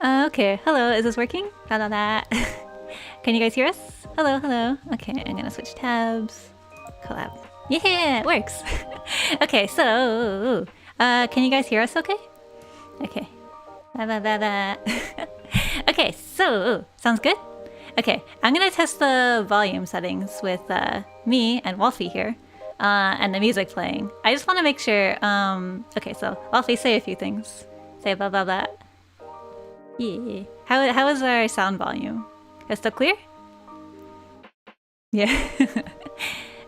Okay, hello, is this working? La la la. Can you guys hear us? Hello, hello. Okay, I'm gonna switch tabs. Collab. Yeah, it works. Okay, so can you guys hear us okay? Okay. La la la la. Okay, so sounds good? Okay, I'm gonna test the volume settings with me and Walfie here. And the music playing. I just want to make sure. Okay, so Walfie, say a few things. Say blah blah blah. Yeah. How is our sound volume? Is it still clear? Yeah.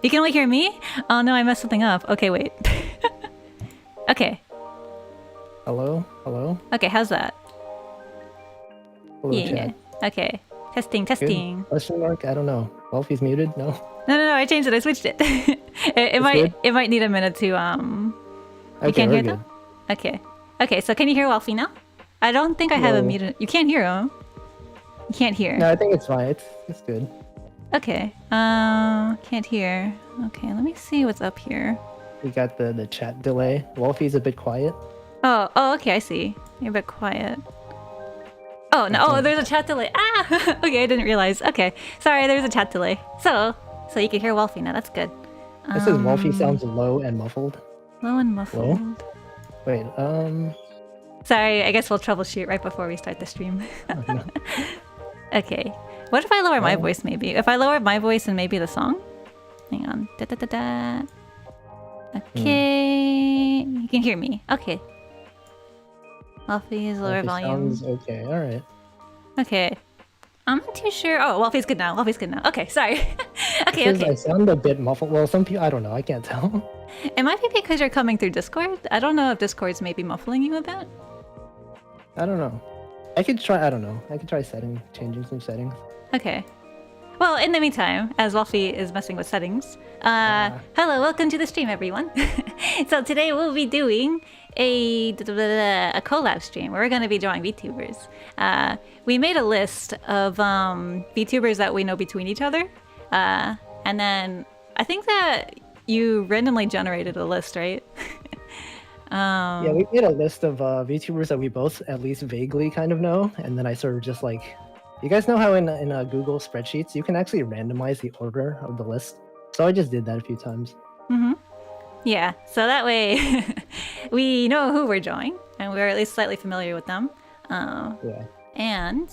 You can only hear me? Oh no, I messed something up. Okay, wait. Okay. Hello? Hello? Okay, how's that? Hello, Yeah. chat. Okay. Testing, testing. Good. Question mark? I don't know. Walfie's muted? No? No, I changed it. I switched it. It might need a minute to You Okay, can't we're hear good. them? Okay. Okay, so can you hear Walfie now? I don't think I have a muted. You can't hear him. You can't hear. No, I think it's fine. It's good. Okay. Can't hear. Okay, let me see what's up here. We got the chat delay. Walfie's a bit quiet. Oh, okay, I see. You're a bit quiet. Oh, no. Oh, there's a chat delay. Ah! Okay, I didn't realize. Okay. Sorry, there's a chat delay. So you can hear Walfie now. That's good. This is Walfie sounds low and muffled. Low and muffled. Low? Wait, Sorry, I guess we'll troubleshoot right before we start the stream. oh, no. Okay. What if I lower my voice, maybe? If I lower my voice and maybe the song? Hang on. Da da da da. Okay. You can hear me. Okay. Walfie's lower volume. Sounds okay, alright. Okay. I'm not too sure. Oh, Walfie's good now. Walfie's good now. Okay, sorry. Okay. I sound a bit muffled. Well, some people, I don't know. I can't tell. It might be because you're coming through Discord. I don't know if Discord's maybe muffling you a bit. I don't know. I could try, I don't know. I could try changing some settings. Okay. Well, in the meantime, as Walfie is messing with settings, hello, welcome to the stream, everyone. So today we'll be doing a collab stream where we're going to be drawing VTubers. We made a list of VTubers that we know between each other. And then I think that you randomly generated a list, right? Yeah, we made a list of VTubers that we both at least vaguely kind of know, and then I sort of just like, you guys know how in Google spreadsheets you can actually randomize the order of the list? So I just did that a few times. Mm-hmm. Yeah, so that way we know who we're drawing, and we're at least slightly familiar with them. Yeah. And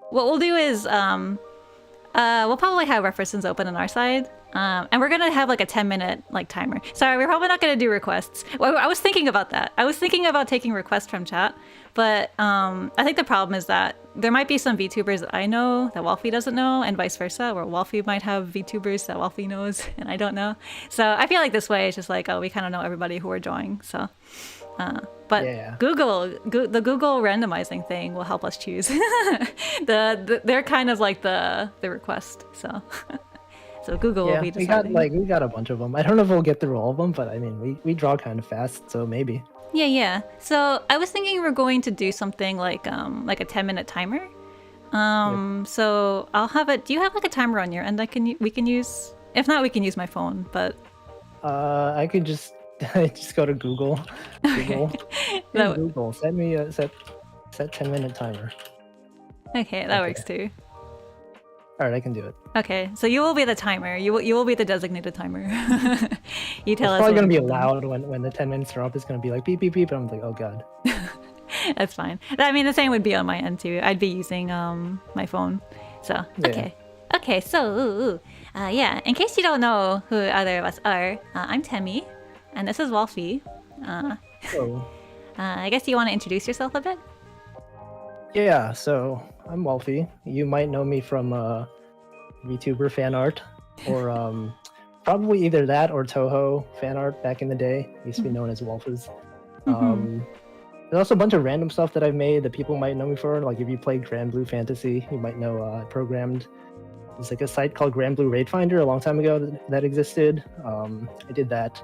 what we'll do is we'll probably have references open on our side. And we're gonna have like a 10-minute timer. Sorry, we're probably not gonna do requests. Well, I was thinking about that. I was thinking about taking requests from chat, but I think the problem is that there might be some VTubers that I know that Walfie doesn't know, and vice versa, where Walfie might have VTubers that Walfie knows and I don't know. So I feel like this way it's just like, oh, we kind of know everybody who we're drawing. So, but yeah. the Google randomizing thing will help us choose. They're kind of like the request. So. So Google will be deciding. We got a bunch of them. I don't know if we'll get through all of them, but I mean, we draw kind of fast, so maybe. Yeah. So I was thinking we're going to do something like a 10-minute timer. Yep. So I'll have it. Do you have like a timer on your end? We can use. If not, we can use my phone. But I could just go to Google. Google. Hey, Google, set me a set 10-minute timer. Okay, that works too. All right, I can do it. Okay, so you will be the timer. You will be the designated timer. You tell us. It's probably gonna be loud when the 10 minutes are up. It's gonna be like beep beep beep, and I'm like, oh god. That's fine. I mean, the same would be on my end too. I'd be using my phone. So okay, yeah. Okay. So yeah. In case you don't know who either of us are, I'm Temmie, and this is Walfie. Hello. I guess you want to introduce yourself a bit. Yeah, so I'm Walfie. You might know me from VTuber fan art, or probably either that or Toho fan art back in the day. It used to be known as Wolfies. There's also a bunch of random stuff that I've made that people might know me for. Like if you played Grand Blue Fantasy, you might know I programmed. There's like a site called Grand Blue Raid Finder a long time ago that existed. I did that.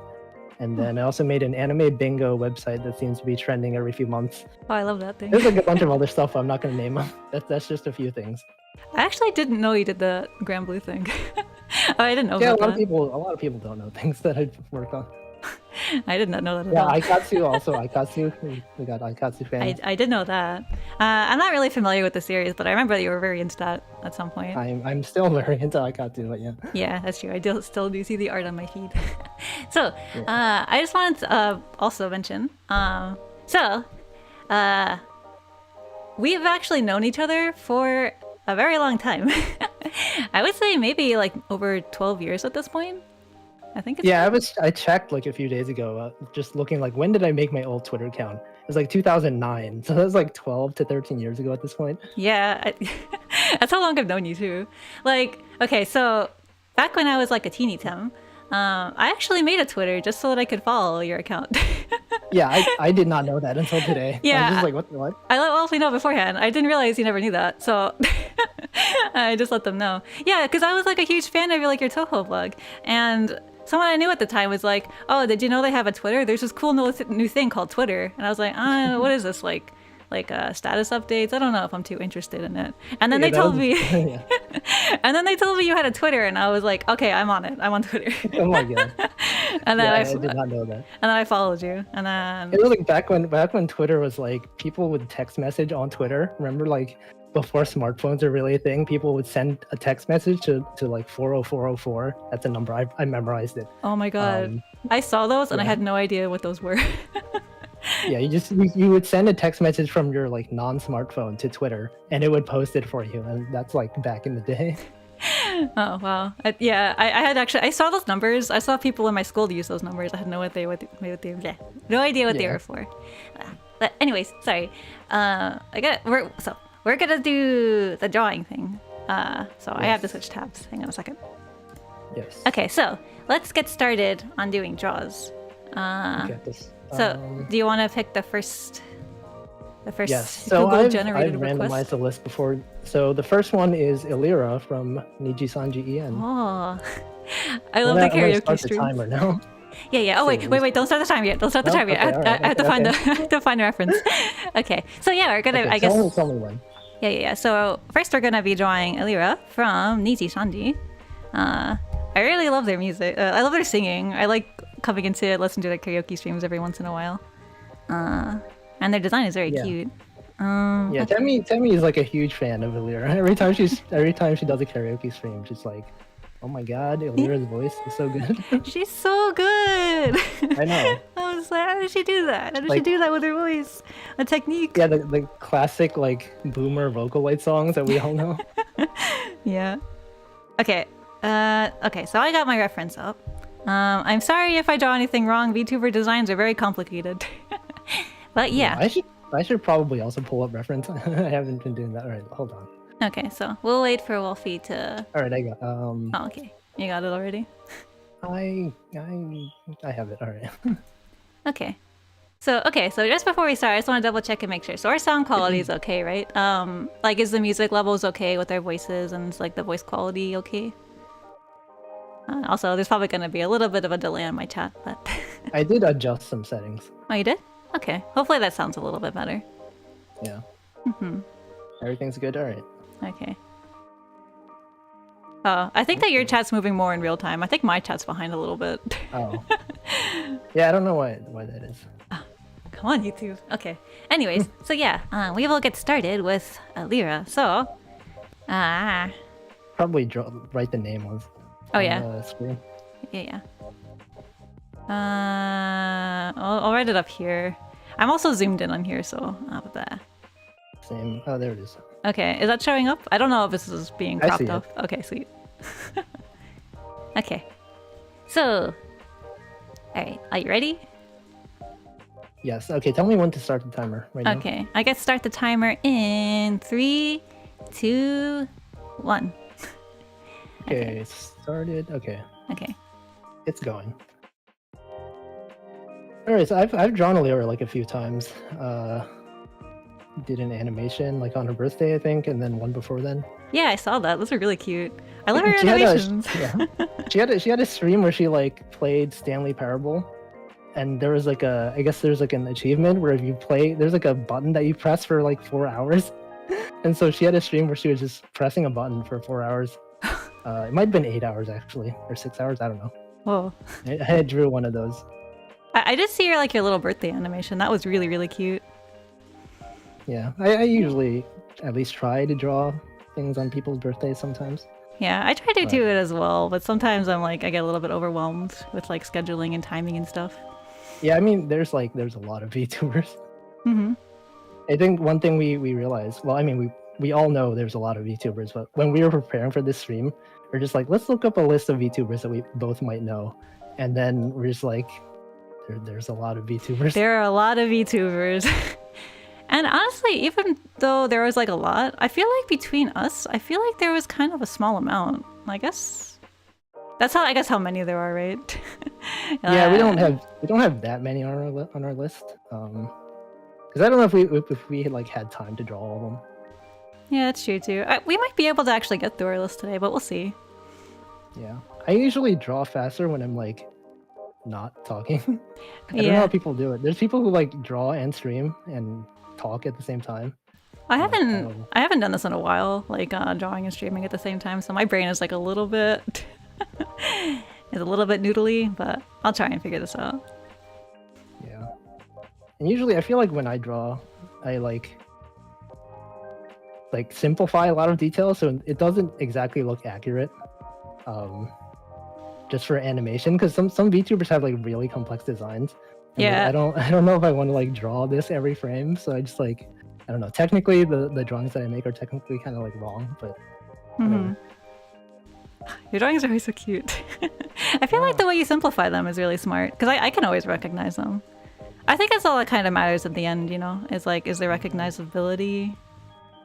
And then I also made an anime bingo website that seems to be trending every few months. Oh, I love that thing. There's like a bunch of other stuff. I'm not going to name them. That's just a few things. I actually didn't know you did the Grand Blue thing. Oh, I didn't know. Yeah, about a lot of people don't know things that I work on. I did not know that at Yeah, all. Aikatsu also. Aikatsu. We got Aikatsu fans. I did know that. I'm not really familiar with the series, but I remember that you were very into that at some point. I'm still very into Aikatsu, but yeah. Yeah, that's true. Still do see the art on my feed. So, Yeah. I just wanted to also mention. We've actually known each other for a very long time. I would say maybe like over 12 years at this point. I think it's Yeah, I checked like a few days ago, just looking like when did I make my old Twitter account? It was like 2009, so that was like 12 to 13 years ago at this point. Yeah, that's how long I've known you too. Like, okay, so back when I was like a teeny Tim, I actually made a Twitter just so that I could follow your account. Yeah, I did not know that until today. Yeah. I'm just like, what? I let Walfie know beforehand. I didn't realize you never knew that, so I just let them know. Yeah, because I was like a huge fan of your Toho blog, and someone I knew at the time was like, "Oh, did you know they have a Twitter? There's this cool new thing called Twitter." And I was like, "What is this like status updates? I don't know if I'm too interested in it." And then Yeah, they told me, yeah. and then they told me you had a Twitter, and I was like, "Okay, I'm on it. I'm on Twitter." Oh my god. And then Yeah, I I did not know that. and then I followed you, and then It was like back when Twitter was like people would text message on Twitter. Remember, like before smartphones are really a thing, people would send a text message to like 40404. That's a number. I memorized it. oh my god, I saw those and I yeah. had no idea what those were. Yeah, you would send a text message from your like non-smartphone to Twitter, and it would post it for you. And that's like back in the day. Oh wow, I saw those numbers. I saw people in my school use those numbers. I had no idea what no idea what they Yeah. were for. But anyways, sorry. We're gonna do the drawing thing. So I have to switch tabs. Hang on a second. Yes. Okay, so let's get started on doing draws. Get this. So do you want to pick the first Yes. So Google I've generated randomized request? the list before. So the first one is Elira from Niji Sanji En. Oh, I love the karaoke start stream. the timer now. Yeah. Oh wait. Don't start the time yet. Don't start the No? time yet. Okay, alright, I have to find okay. I have to find a reference. Okay. So yeah, we're gonna. Okay, I guess. tell me when. Yeah. So first, we're gonna be drawing Elira from Niji Sanji. I really love their music. I love their singing. I like coming into it, listening to their karaoke streams every once in a while. And their design is very cute. Yeah, Temmie is like a huge fan of Elira. Every time she does a karaoke stream, she's like, "Oh my god, Elira's voice is so good." She's so good. I know. I was like, how did she do that? How did she do that with her voice? A technique. Yeah, the classic like boomer Vocaloid songs that we all know. Yeah. Okay. Okay. So I got my reference up. I'm sorry if I draw anything wrong. VTuber designs are very complicated. But yeah. I should probably also pull up reference. I haven't been doing that. All right, hold on. Okay, so we'll wait for Walfie to. All right, I got. Oh, okay. You got it already. I have it. All right. Okay. So just before we start, I just want to double check and make sure. So our sound quality is okay, right? Like, is the music levels okay with our voices, and is like the voice quality okay? Also, there's probably going to be a little bit of a delay on my chat, but. I did adjust some settings. Oh, you did? Okay. Hopefully that sounds a little bit better. Yeah. Mm-hmm. Everything's good. All right. Okay. Oh, I think that your chat's moving more in real time. I think my chat's behind a little bit. Oh. Yeah, I don't know why that is. Oh, come on, YouTube. Okay. Anyways, so yeah, we will get started with Elira. So, Probably write the name on. Oh yeah. On the screen. Yeah. I'll write it up here. I'm also zoomed in on here, so blah. Same. Oh, there it is. Okay, is that showing up? I don't know if this is being I cropped see it. off. Okay, sweet. Okay. So, alright, are you ready? Yes. Okay. Tell me when to start the timer. Right now. Okay, I guess start the timer in 3, 2, 1. Okay. It started. Okay. Okay. It's going. All right. So I've drawn Elira like a few times. Did an animation like on her birthday, I think, and then one before then. Yeah, I saw that. Those are really cute. I love her She had animations. she had a stream where she like played Stanley Parable, and there was like I guess there's like an achievement where if you play, there's like a button that you press for like 4 hours, and so she had a stream where she was just pressing a button for 4 hours. It might have been 8 hours actually, or 6 hours. I don't know. Whoa. I drew one of those. I did see your your little birthday animation. That was really, really cute. Yeah, I usually at least try to draw things on people's birthdays sometimes. Yeah, I try to do it as well, but sometimes I'm I get a little bit overwhelmed with scheduling and timing and stuff. Yeah, I mean, there's a lot of VTubers. Mm-hmm. I think one thing we realized, well, I mean, we all know there's a lot of VTubers, but when we were preparing for this stream, we're just like, let's look up a list of VTubers that we both might know. And then we're just like, there's a lot of VTubers. There are a lot of VTubers. And honestly, even though there was a lot, I feel like between us, I feel like there was kind of a small amount. I guess that's how many there are, right? Yeah, we don't have that many on our list. Because I don't know if we had time to draw all of them. Yeah, that's true too. We might be able to actually get through our list today, but we'll see. Yeah, I usually draw faster when I'm not talking. I don't know how people do it. There's people who draw and stream and talk at the same time. I haven't done this in a while, drawing and streaming at the same time. So my brain is a little bit is a little bit noodly, but I'll try and figure this out. Yeah, and usually I feel like when I draw, I simplify a lot of details so it doesn't exactly look accurate. Just for animation, because some VTubers have really complex designs. And, yeah, I don't know if I want to draw this every frame, so I just I don't know. Technically, the drawings that I make are technically kind of wrong, but your drawings are always so cute. I feel like the way you simplify them is really smart, because I can always recognize them. I think that's all that kind of matters at the end, is is the recognizability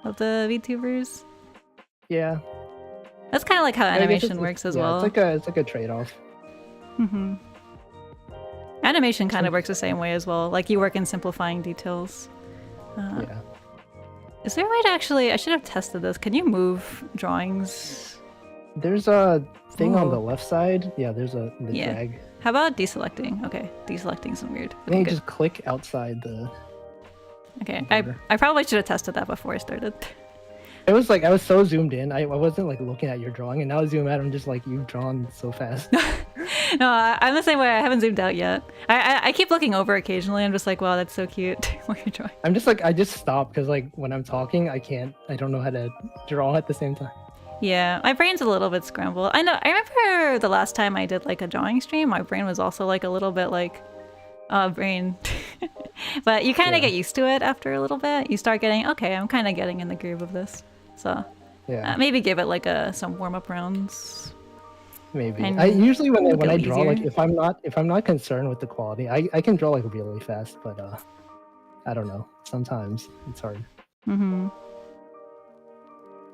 of the VTubers. Yeah. That's kind of how animation works as well. It's like a trade-off. Mm-hmm. Animation kind of works the same way as well. You work in simplifying details. Yeah. Is there a way to actually... I should have tested this. Can you move drawings? There's a thing on the left side. Yeah, there's the drag. How about deselecting? Okay, deselecting is weird. Then you just click outside the... Okay, I probably should have tested that before I started. It was I was so zoomed in. I wasn't looking at your drawing, and now I zoom out. I'm just you've drawn so fast. No, I'm the same way. I haven't zoomed out yet. I keep looking over occasionally. I'm just wow, that's so cute. What you're drawing. I'm just I just stop because when I'm talking, I don't know how to draw at the same time. Yeah, my brain's a little bit scrambled. I know. I remember the last time I did a drawing stream, my brain was also a little bit brain. But you kind of get used to it after a little bit. You start getting, okay, I'm kind of getting in the groove of this. So yeah, maybe give it some warm-up rounds. Maybe. I usually when I draw, if I'm not concerned with the quality, I can draw really fast, but I don't know. Sometimes it's hard. Mm-hmm.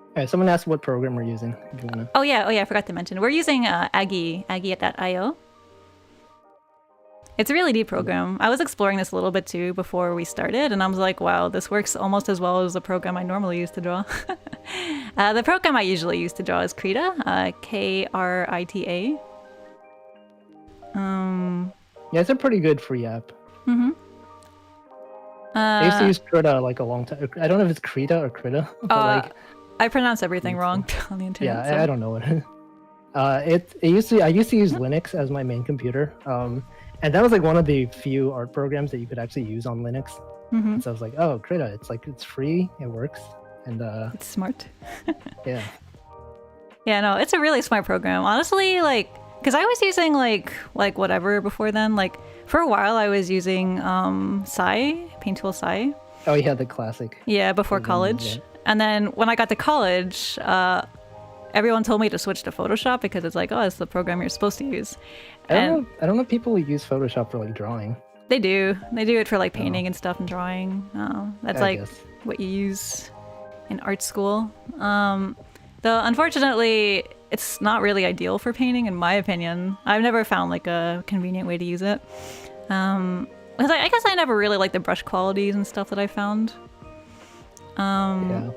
Alright, someone asked what program we're using. If you wanna... Oh yeah, I forgot to mention. We're using Aggie@.io. It's a really neat program. I was exploring this a little bit too before we started, and I was like, wow, this works almost as well as the program I normally use to draw. The program I usually use to draw is Krita, Krita. Yeah, it's a pretty good free app. Mm-hmm. I used to use Krita a long time. I don't know if it's Krita or Krita, but I pronounce everything wrong on the internet. Yeah, so. I don't know what it is. I used to use Linux as my main computer. And that was one of the few art programs that you could actually use on Linux. Mm-hmm. And so I was oh, Krita, it's free, it works, and it's smart. Yeah. Yeah, no, it's a really smart program. Honestly, because I was using whatever before then. For a while, I was using Paint Tool Sai. Oh, yeah, the classic. Yeah, before college. Yeah. And then when I got to college, everyone told me to switch to Photoshop because it's it's the program you're supposed to use. I don't know if people use Photoshop for they do it for painting and stuff and drawing. That's what you use in art school. Though unfortunately it's not really ideal for painting in my opinion. I've never found a convenient way to use it. Because I guess I never really liked the brush qualities and stuff that I found. Yeah.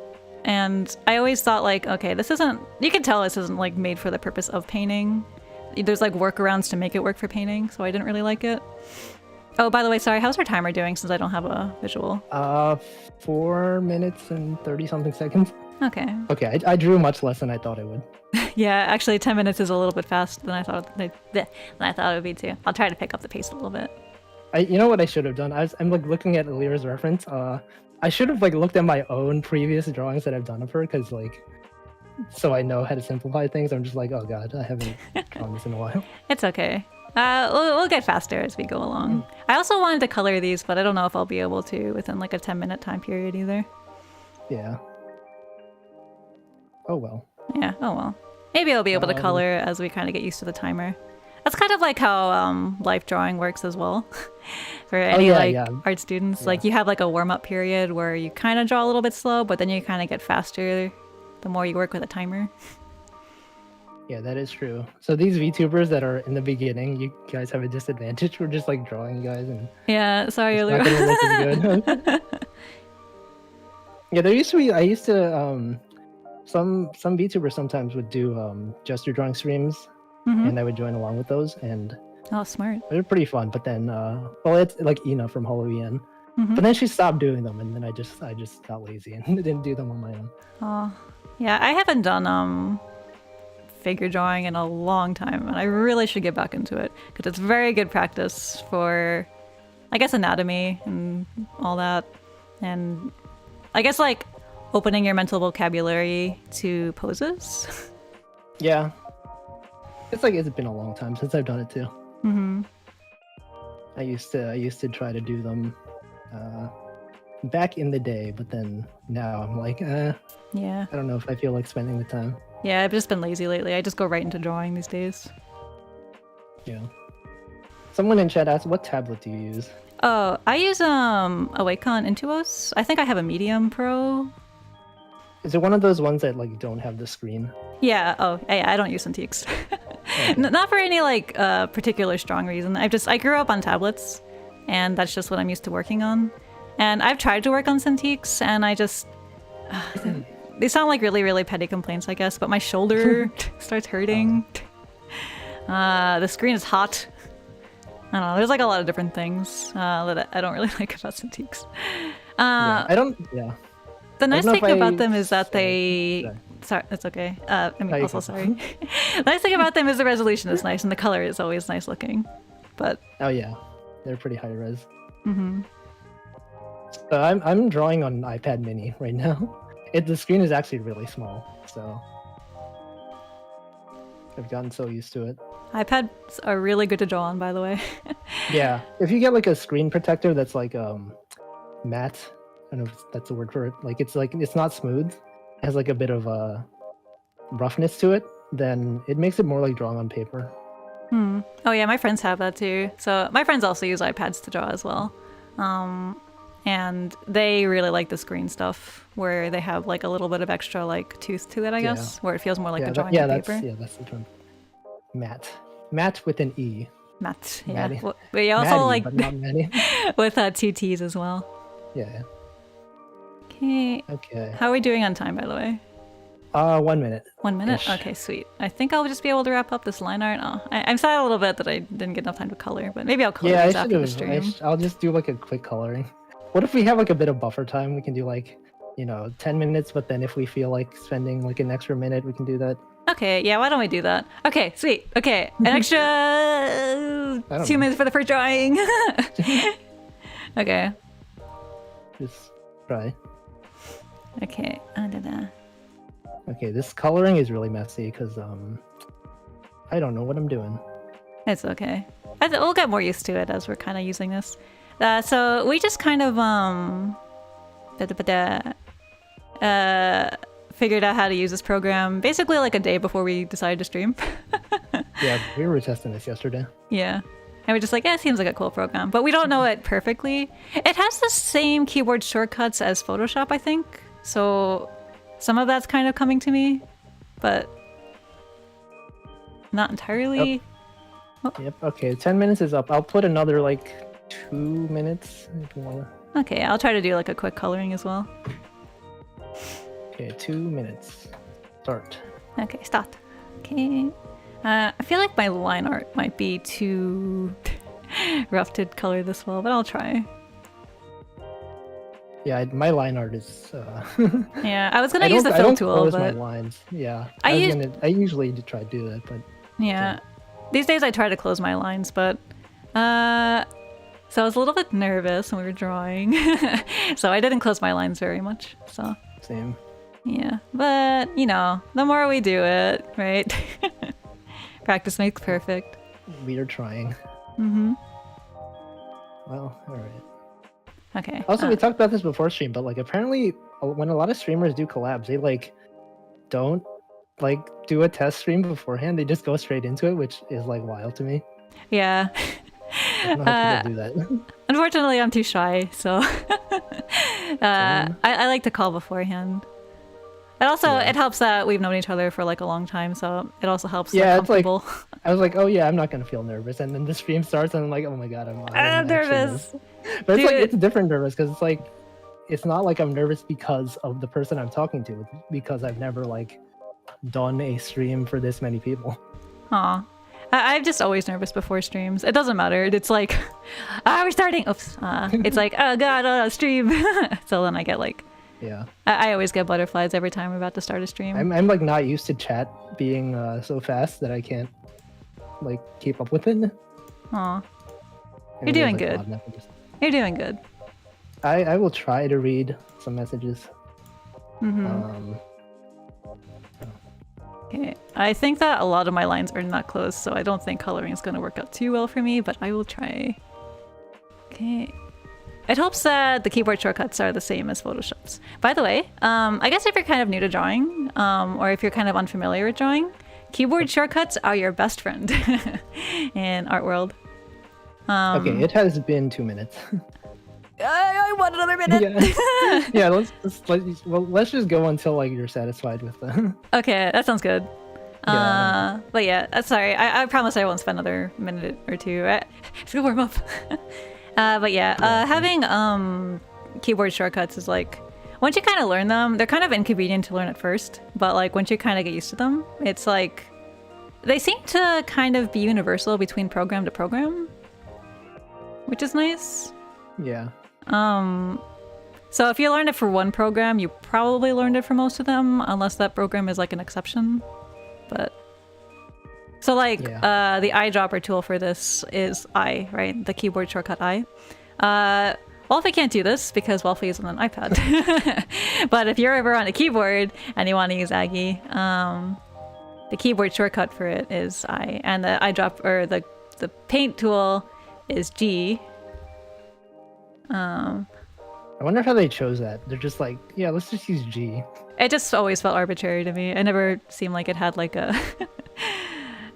And I always thought okay, this isn't, you can tell this isn't made for the purpose of painting. There's workarounds to make it work for painting, so I didn't really like it. Oh, by the way, sorry, how's our timer doing since I don't have a visual? 4 minutes and 30 something seconds. Okay. Okay, I drew much less than I thought I would. Yeah, actually 10 minutes is a little bit fast than I thought it would be too. I'll try to pick up the pace a little bit. You know what I should have done? I'm like looking at Elira's reference. I should have like looked at my own previous drawings that I've done of her, because like, so I know how to simplify things. I'm just like, oh god, I haven't drawn this in a while. It's okay. We'll get faster as we go along. I also wanted to color these, but I don't know if I'll be able to within like a 10-minute time period either. Yeah. Oh well. Yeah, oh well. Maybe I'll be able to color as we kind of get used to the timer. That's kind of like how life drawing works as well. For any art students, like you have like a warm-up period where you kind of draw a little bit slow, but then you kind of get faster the more you work with a timer. Yeah, that is true. So these VTubers that are in the beginning, you guys have a disadvantage. We're just like drawing you guys, and yeah, sorry, it's not gonna look as good. Yeah, there used to be. I used to some VTubers sometimes would do gesture drawing streams, and I would join along with those, and oh, smart. they're pretty fun. But then, well, it's like Ina from Halloween, but then she stopped doing them, and then I just got lazy and didn't do them on my own. Oh, yeah, I haven't done figure drawing in a long time, and I really should get back into it because it's very good practice for, I guess, anatomy and all that, and I guess like opening your mental vocabulary to poses. Yeah, it's been a long time since I've done it too. I used to try to do them back in the day, but then now I'm like, yeah, I don't know if I feel like spending the time. Yeah, I've just been lazy lately. I just go right into drawing these days. Yeah. Someone in chat asked, what tablet do you use? Oh, I use a Wacom Intuos. I think I have a Medium Pro. Is it one of those ones that like don't have the screen? Yeah. Oh, yeah. I don't use Cintiqs. Okay. Not for any like particular strong reason. I grew up on tablets, and that's just what I'm used to working on. And I've tried to work on Cintiqs, and I just they sound like really, really petty complaints, I guess. But my shoulder starts hurting. The screen is hot. I don't know. There's like a lot of different things that I don't really like about Cintiqs. Yeah, I don't. Yeah. The nice thing about them is that they. Sorry, that's okay. I'm also sorry. The nice thing about them is the resolution is nice and the color is always nice looking. But oh yeah, they're pretty high res. So I'm drawing on an iPad Mini right now. The screen is actually really small, so I've gotten so used to it. iPads are really good to draw on, by the way. Yeah, if you get like a screen protector that's like matte, I don't know if that's the word for it. It's not smooth, it has like a bit of roughness to it, then it makes it more like drawing on paper. Oh yeah, my friends have that too. So my friends also use iPads to draw as well. And they really like the screen stuff where they have like a little bit of extra like tooth to it, I guess, where it feels more like a drawing on paper. Yeah, that's the term. Matte with an E. Matte, yeah. But you also like but not Maddie. with two T's as well. Yeah. Okay. How are we doing on time, by the way? 1 minute. 1 minute? Okay, sweet. I think I'll just be able to wrap up this line art. Oh, I'm sad a little bit that I didn't get enough time to color, but maybe I'll color these after the stream. I'll just do like a quick coloring. What if we have like a bit of buffer time? We can do like, 10 minutes, but then if we feel like spending like an extra minute, we can do that. Okay, yeah, why don't we do that? Okay, sweet. Okay, an extra 2 minutes for the first drawing. Okay. Just try. Okay, Okay, this coloring is really messy because I don't know what I'm doing. It's okay. We'll get more used to it as we're kind of using this. So we just kind of figured out how to use this program basically like a day before we decided to stream. Yeah, we were testing this yesterday. Yeah. And we're just like, it seems like a cool program. But we don't know it perfectly. It has the same keyboard shortcuts as Photoshop, I think. So some of that's kind of coming to me, but not entirely. Yep. Oh. Yep, okay, 10 minutes is up. I'll put another like 2 minutes if you want to. Okay, I'll try to do like a quick coloring as well. Okay, 2 minutes. Start. Okay, start. Okay. I feel like my line art might be too rough to color this well, but I'll try. Yeah, my line art is. Yeah, I was gonna use the fill tool, close but my lines. Yeah, I usually try to do that, but yeah, these days I try to close my lines, but So I was a little bit nervous when we were drawing. So I didn't close my lines very much. So Same. yeah, but you know, the more we do it, right? Practice makes perfect. We are trying. Mm-hmm. Well, all right. Okay. Also, we talked about this before stream, but like apparently, when a lot of streamers do collabs, they like don't like do a test stream beforehand. They just go straight into it, which is like wild to me. Yeah. I don't know how people do that. Unfortunately, I'm too shy, so I like to call beforehand. And also, it helps that we've known each other for like a long time, so it also helps. Yeah, it's comfortable. like I was like, oh yeah, I'm not gonna feel nervous, and then the stream starts, and I'm like, oh my god, I'm nervous. But it's like it's different nervous because it's like it's not like I'm nervous because of the person I'm talking to, it's because I've never like done a stream for this many people. Aw. I'm just always nervous before streams. It doesn't matter. It's like, we're starting. Oops. It's like, oh god, stream. So then I get like, yeah. I always get butterflies every time we're about to start a stream. I'm like not used to chat being so fast that I can't like keep up with it. Aw. You're doing good. You're doing good. I will try to read some messages. Mm-hmm. Okay, I think that a lot of my lines are not closed, so I don't think coloring is going to work out too well for me, but I will try. Okay. It helps that the keyboard shortcuts are the same as Photoshop's. By the way, I guess if you're kind of new to drawing, or if you're kind of unfamiliar with drawing, keyboard shortcuts are your best friend in art world. Okay, it has been 2 minutes. I want another minute. Yeah, let's just go until like you're satisfied with the. Okay, that sounds good. Yeah, but yeah, sorry. I promise I won't spend another minute or two. I have to warm up. But yeah, having keyboard shortcuts is like once you kind of learn them, they're kind of inconvenient to learn at first. But like once you kind of get used to them, it's like they seem to kind of be universal between program to program, which is nice. Yeah. So if you learned it for one program, you probably learned it for most of them, unless that program is like an exception. But so like the eyedropper tool for this is I, right? The keyboard shortcut I. Walfie can't do this because Walfie is on an iPad. But if you're ever on a keyboard and you want to use Aggie, the keyboard shortcut for it is I, and the eyedropper or the paint tool is G. I wonder how they chose that. They're just like, yeah, let's just use G. It just always felt arbitrary to me. It never seemed like it had like a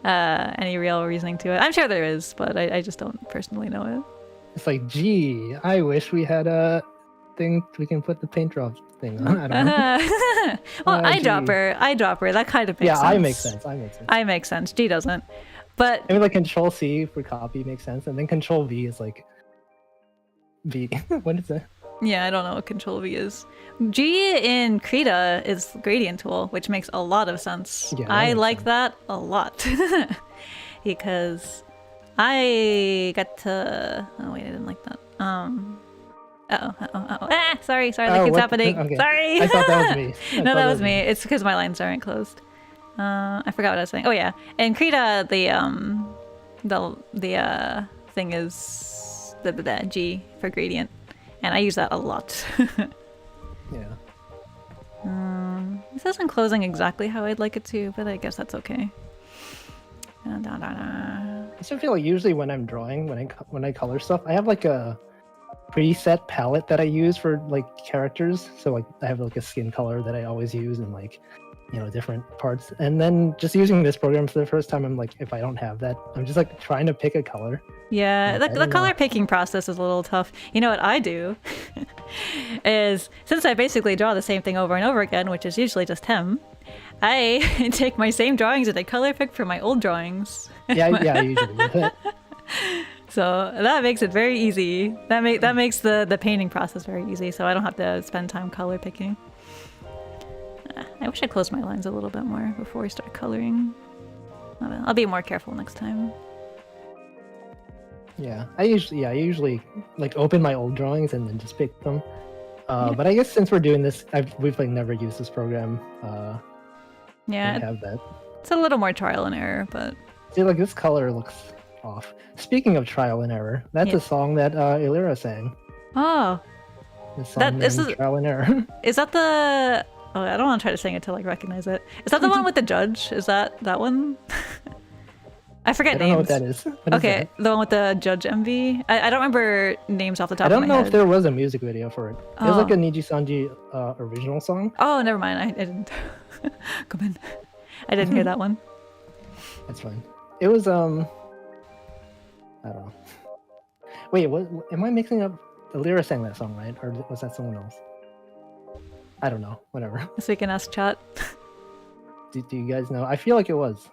any real reasoning to it. I'm sure there is, but I just don't personally know it. It's like, gee, I wish we had a thing we can put the paint drop thing on. I don't know. Well, eyedropper, that kind of makes sense. Yeah, I make sense. I make sense. G doesn't. But I mean, like Control C for copy makes sense, and then Control V is like V. What is that? Yeah, I don't know what Control V is. G in Krita is gradient tool, which makes a lot of sense. Yeah, I like that a lot because I got to. Oh wait, I didn't like that. Sorry, that keeps happening. Okay. Sorry. I thought that was me. No, that was me. It's because my lines aren't closed. I forgot what I was saying. Oh yeah, in Krita the thing is the G for gradient, and I use that a lot. Yeah. This isn't closing exactly how I'd like it to, but I guess that's okay. I still feel like usually when I'm drawing, when I color stuff, I have like a preset palette that I use for like characters. So like I have like a skin color that I always use and like, you know, different parts. And then just using this program for the first time, I'm like, if I don't have that, I'm just like trying to pick a color. Yeah, the color picking process is a little tough. You know what I do is, since I basically draw the same thing over and over again, which is usually just him, I take my same drawings and I color pick for my old drawings. Yeah, I usually do that. So that makes it very easy. That makes the painting process very easy, so I don't have to spend time color picking. I wish I closed my lines a little bit more before I start coloring. I'll be more careful next time. Yeah, I usually like open my old drawings and then just pick them. But I guess since we're doing this, we've like never used this program. Yeah, have that. It's a little more trial and error, but see, like this color looks off. Speaking of trial and error, that's Yeah. a song that Elira sang. Oh, The song this named is- Trial and Error. is that the? Oh, I don't want to try to sing it to like recognize it. Is that the one with the judge? Is that one? I forget I don't names. know what that is. What is Okay, that? the one with the judge MV. I don't remember names off the top I of don't my know head. if there was a music video for it. It was like Oh. a Niji Sanji original song. Oh, never mind. I didn't. Come in. I didn't hear that one. That's fine. It was I don't know. Wait, what? Am I mixing up? Elira sang that song, right? Or was that someone else? I don't know. Whatever. So we can ask chat. Do you guys know? I feel like it was.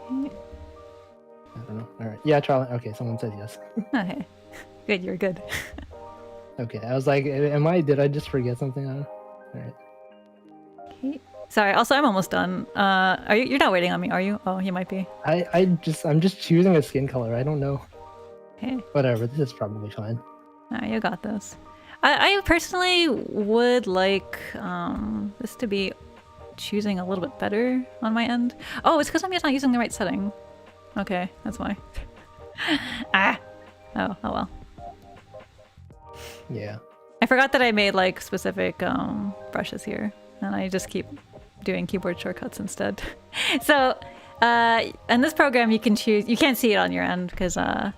I don't know. All right. Yeah, trial. Okay, someone said yes. Okay. Good, you're good. Okay, I was like, am I? Did I just forget something? All right. Okay. Sorry, also I'm almost done. Are you? You're not waiting on me, are you? Oh, you might be. I'm just choosing a skin color. I don't know. Okay. Whatever. This is probably fine. Alright, you got this. I personally would like this to be choosing a little bit better on my end. Oh, it's because I'm just not using the right setting. Okay, that's why. Ah! Oh well. Yeah. I forgot that I made like specific brushes here, and I just keep doing keyboard shortcuts instead. So, in this program you can choose, you can't see it on your end because I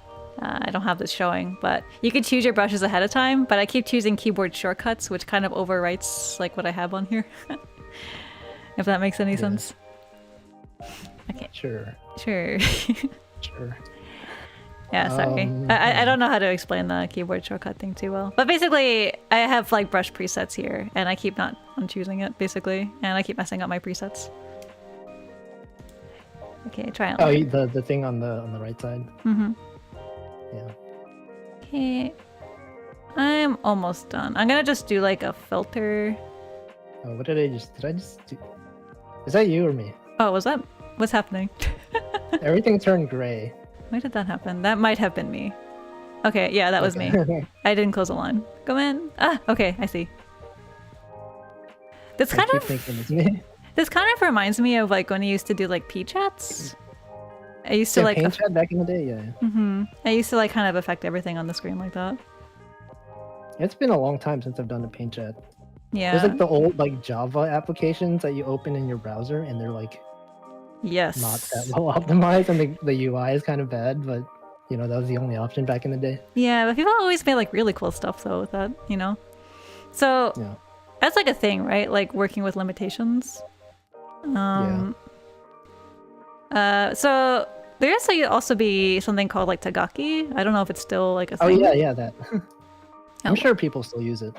don't have this showing, but you can choose your brushes ahead of time, but I keep choosing keyboard shortcuts, which kind of overwrites like what I have on here. If that makes any sense. Okay. Sure. Sure. Sure. Yeah, sorry. I don't know how to explain the keyboard shortcut thing too well. But basically, I have like brush presets here, and I keep not unchoosing it, basically. And I keep messing up my presets. Okay, try it. Oh, the thing on the right side. Mm-hmm. Yeah. Okay. I'm almost done. I'm gonna just do like a filter. Oh, what did I just do? Is that you or me? Oh, was that? What's happening? Everything turned gray. Why did that happen? That might have been me. Okay, yeah, that was me. I didn't close the line. Go in. Ah, okay, I see. This I kind keep of thinking it's me. this kind of reminds me of like when I used to do like P chats. I used to Yeah, like paint chat back in the day. Yeah. I used to like kind of affect everything on the screen like that. It's been a long time since I've done a paint chat. Yeah. There's like the old like Java applications that you open in your browser, and they're like Yes. not that well optimized, and the UI is kind of bad. But you know, that was the only option back in the day. Yeah, but people always made like really cool stuff though with that, you know? So Yeah. that's like a thing, right? Like working with limitations. So there used to also be something called like Tagaki. I don't know if it's still like a Oh thing. yeah, that. I'm Oh. sure people still use it.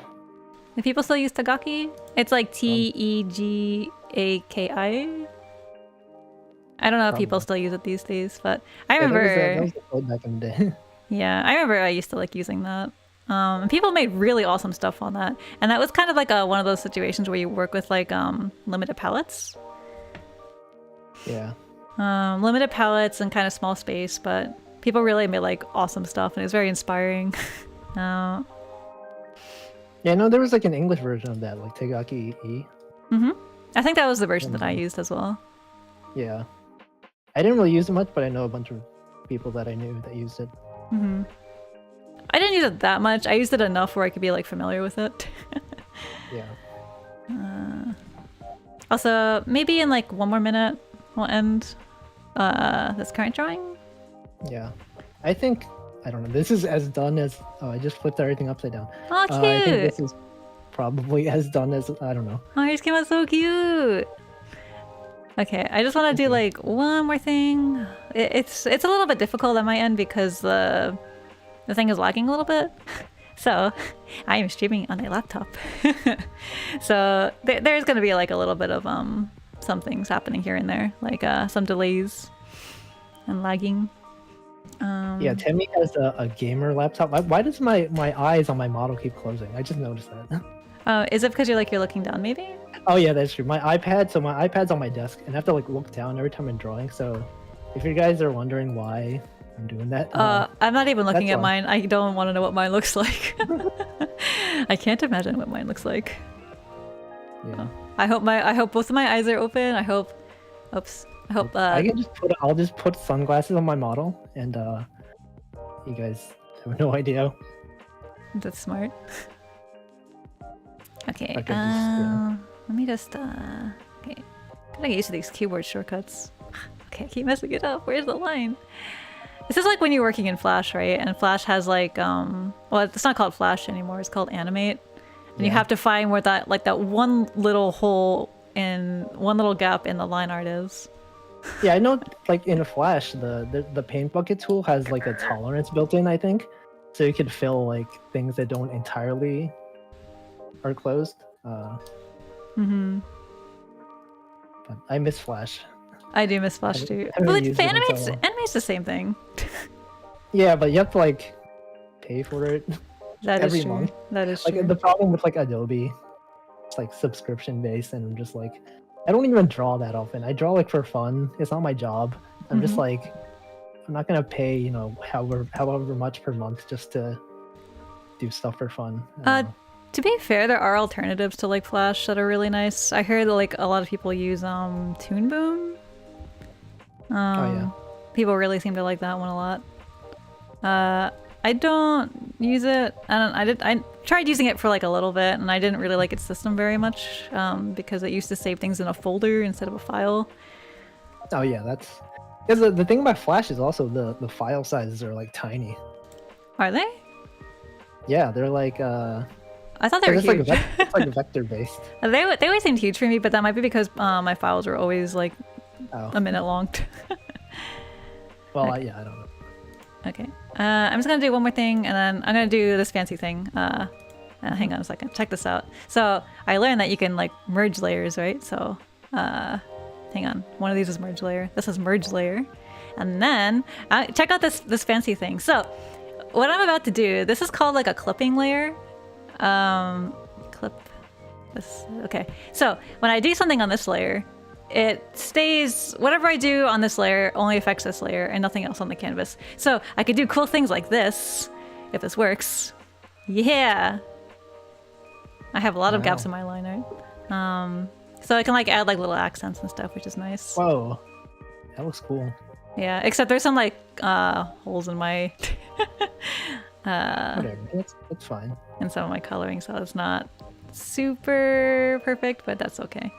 Do people still use Tagaki? It's like Tegaki. I don't know if people still use it these days, but I Yeah, remember. that was the code back in the day. Yeah, I remember I used to like using that. And people made really awesome stuff on that, and that was kind of like one of those situations where you work with like limited palettes. Yeah. Limited palettes and kind of small space, but people really made like awesome stuff, and it was very inspiring. Yeah, no, there was like an English version of that, like Tegaki E. I think that was the version that I used as well. Yeah. I didn't really use it much, but I know a bunch of people that I knew that used it. I didn't use it that much. I used it enough where I could be like familiar with it. Yeah. Also, maybe in like one more minute, we'll end this current drawing. Yeah. I think, I don't know, this is as done as, oh, I just flipped everything upside down. Oh, cute! I think this is probably as done as, I don't know. Oh, yours came out so cute. Okay, I just want to do like one more thing. It's a little bit difficult on my end because the thing is lagging a little bit. So I am streaming on a laptop. So there's gonna be like a little bit of some things happening here and there, like some delays and lagging. Yeah, Temmie has a gamer laptop. Why does my eyes on my model keep closing? I just noticed that. Is it because you're looking down maybe? Oh yeah, that's true. My iPad's on my desk, and I have to like look down every time I'm drawing. So, if you guys are wondering why I'm doing that, I'm not even looking that's at all. mine. I don't want to know what mine looks like. I can't imagine what mine looks like. yeah, I hope both of my eyes are open. I hope Oops. I hope. I can just put. I'll just put sunglasses on my model, and you guys have no idea. That's smart. Okay. Okay, yeah. Let me just. Okay. Gotta get used to these keyboard shortcuts. Okay, I keep messing it up. Where's the line? This is like when you're working in Flash, right? And Flash has like well, it's not called Flash anymore. It's called Animate, and you have to find where that that one little hole in one little gap in the line art is. Yeah, I know. Like in Flash, the paint bucket tool has like a tolerance built in, I think, so you could fill like things that don't entirely are closed. Mm-hmm. But I miss Flash. I do miss Flash too. But like, animate's the same thing. Yeah, but you have to like pay for it every true. month. That is like true. the problem with like Adobe, it's like subscription based, and I'm just like, I don't even draw that often. I draw like for fun. It's not my job. I'm just like, I'm not gonna pay, you know, however much per month just to do stuff for fun. To be fair, there are alternatives to like Flash that are really nice. I heard that like a lot of people use Toon Boom. Oh yeah. People really seem to like that one a lot. I don't use it. I tried using it for like a little bit, and I didn't really like its system very much because it used to save things in a folder instead of a file. Oh yeah, that's because the thing about Flash is also the file sizes are like tiny. Are they? Yeah, they're like I thought they were huge. It's like vector based. They always seemed huge for me, but that might be because my files were always like a minute long. Well, okay. Yeah, I don't know. Okay. I'm just gonna do one more thing, and then I'm gonna do this fancy thing. Hang on a second. Check this out. So I learned that you can like merge layers, right? So hang on. One of these is merge layer. This is merge layer, and then check out this fancy thing. So what I'm about to do, this is called like a clipping layer. Clip this. Okay. So when I do something on this layer, it stays, whatever I do on this layer only affects this layer and nothing else on the canvas. So I could do cool things like this, if this works. Yeah! I have a lot of gaps in my line art. So I can like add like little accents and stuff, which is nice. Whoa, that looks cool. Yeah, except there's some like holes in my... Whatever, that's fine. in some of my coloring, so it's not super perfect, but that's okay.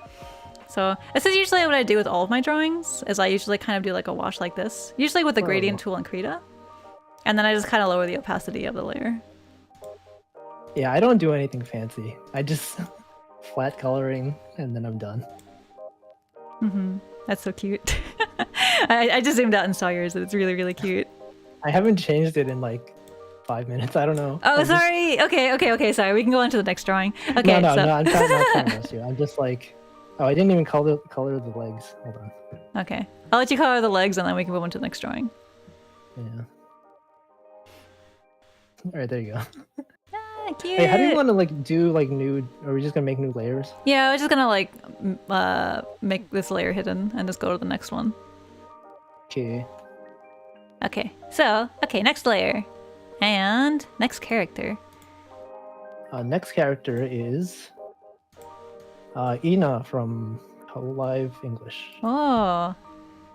So this is usually what I do with all of my drawings, is I usually kind of do like a wash like this, usually with the gradient tool in Krita, and then I just kind of lower the opacity of the layer. Yeah, I don't do anything fancy. I just flat coloring and then I'm done. That's so cute. I just zoomed out and saw yours, and it's really, really cute. I haven't changed it in like 5 minutes. I don't know. Oh, sorry. Okay. Sorry. We can go on to the next drawing. Okay. No. I'm not trying to rush you. I'm just like, oh, I didn't even color the legs. Hold on. Okay. I'll let you color the legs, and then we can move on to the next drawing. Yeah. All right, there you go. Ah, cute. Hey, how do you want to like do like new? Are we just gonna make new layers? Yeah, I was just gonna like make this layer hidden and just go to the next one. Okay. Okay. So, next layer. And next character. Next character is Ina from COLLAB English. Oh,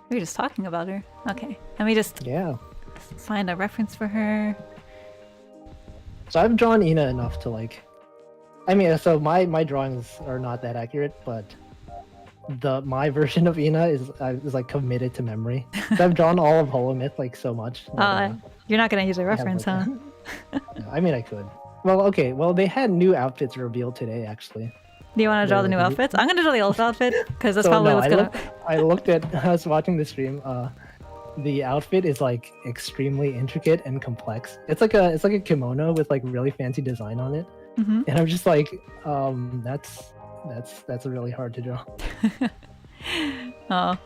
we were just talking about her. Okay, let me just find a reference for her. So I've drawn Ina enough to like, I mean, so my drawings are not that accurate, but my version of Ina is like committed to memory. So I've drawn all of Holomyth like so much. You're not gonna use a reference, huh? No, I mean, I could. Well, okay. Well, they had new outfits revealed today, actually. Do you want to draw the new outfits? I'm gonna draw the old outfit because that's probably what's gonna. I was watching the stream. The outfit is like extremely intricate and complex. It's like a kimono with like really fancy design on it, and I'm just like, that's really hard to draw. Oh,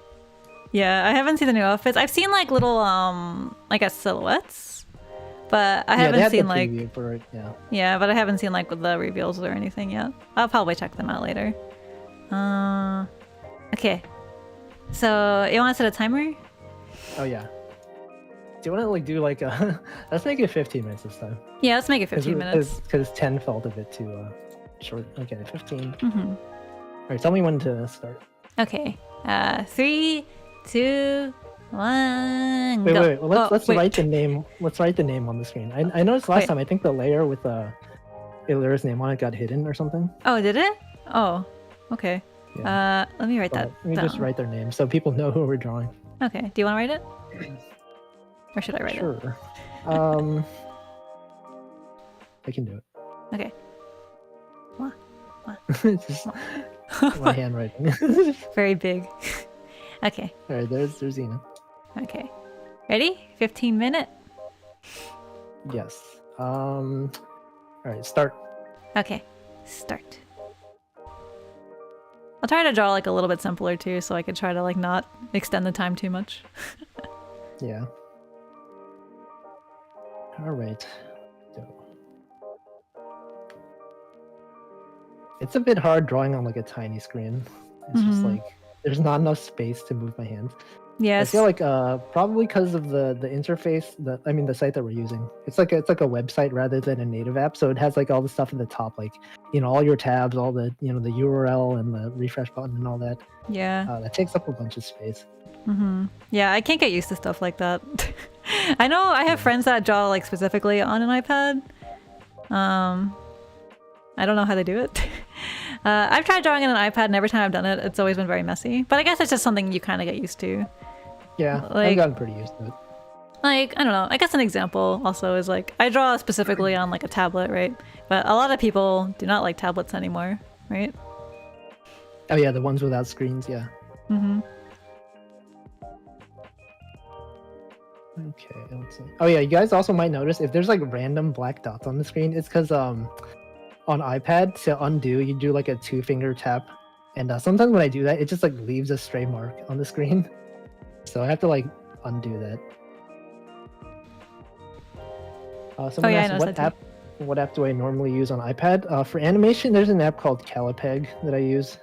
yeah. I haven't seen the new outfits. I've seen like little I guess silhouettes, but I haven't seen like for it, yeah, but I haven't seen like the reveals or anything yet. I'll probably check them out later. Okay. So you want to set a timer? Oh yeah. Do you want to like do like a? Let's make it 15 minutes this time. Yeah, let's make it 15 minutes. Because 10 felt a bit too short. Okay, 15. All right, tell me when to start. Okay. 3, 2, 1. Wait, go. wait, wait. Well, let's wait. write the name. Let's write the name on the screen. I noticed last Wait. time. I think the layer with Elira's name on it got hidden or something. Oh, did it? Oh, okay. Yeah. Let me write But that let me down. just write their name so people know who we're drawing. Okay. Do you want to write it? Or should I write it? Sure. I can do it. Okay. It's just my handwriting. Very big. Okay. All right, there's Xena. Okay. Ready? 15-minute. Yes. All right, start. Okay. Start. I'll try to draw like a little bit simpler too, so I could try to like not extend the time too much. Yeah. All right. So. It's a bit hard drawing on like a tiny screen. It's just like there's not enough space to move my hands. Yes. I feel like probably because of the interface, the site that we're using. It's like a website rather than a native app, so it has like all the stuff at the top, like all your tabs, all the the URL and the refresh button and all that. Yeah. That takes up a bunch of space. Yeah, I can't get used to stuff like that. I know I have friends that draw like specifically on an iPad. I don't know how they do it. I've tried drawing on an iPad, and every time I've done it, it's always been very messy. But I guess it's just something you kind of get used to. Yeah, Like- I've gotten pretty used to it. Like, I don't know. I guess an example also is like, I draw specifically on like a tablet, right? But a lot of people do not like tablets anymore, right? Oh yeah, the ones without screens, yeah. Okay, let's see. Oh yeah, you guys also might notice if there's like random black dots on the screen, it's because on iPad to undo you do like a 2-finger tap, and sometimes when I do that it just like leaves a stray mark on the screen, so I have to like undo that. Someone yeah, I asked noticed that what app do I normally use on iPad? For animation, there's an app called COLLAB that I use.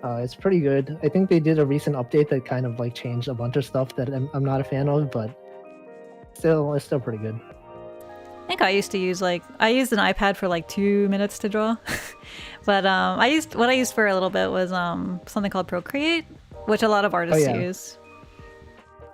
It's pretty good. I think they did a recent update that kind of like changed a bunch of stuff that I'm not a fan of, but it's still pretty good. I think I used to use an iPad for like 2 minutes to draw. But what I used for a little bit was something called Procreate, which a lot of artists use.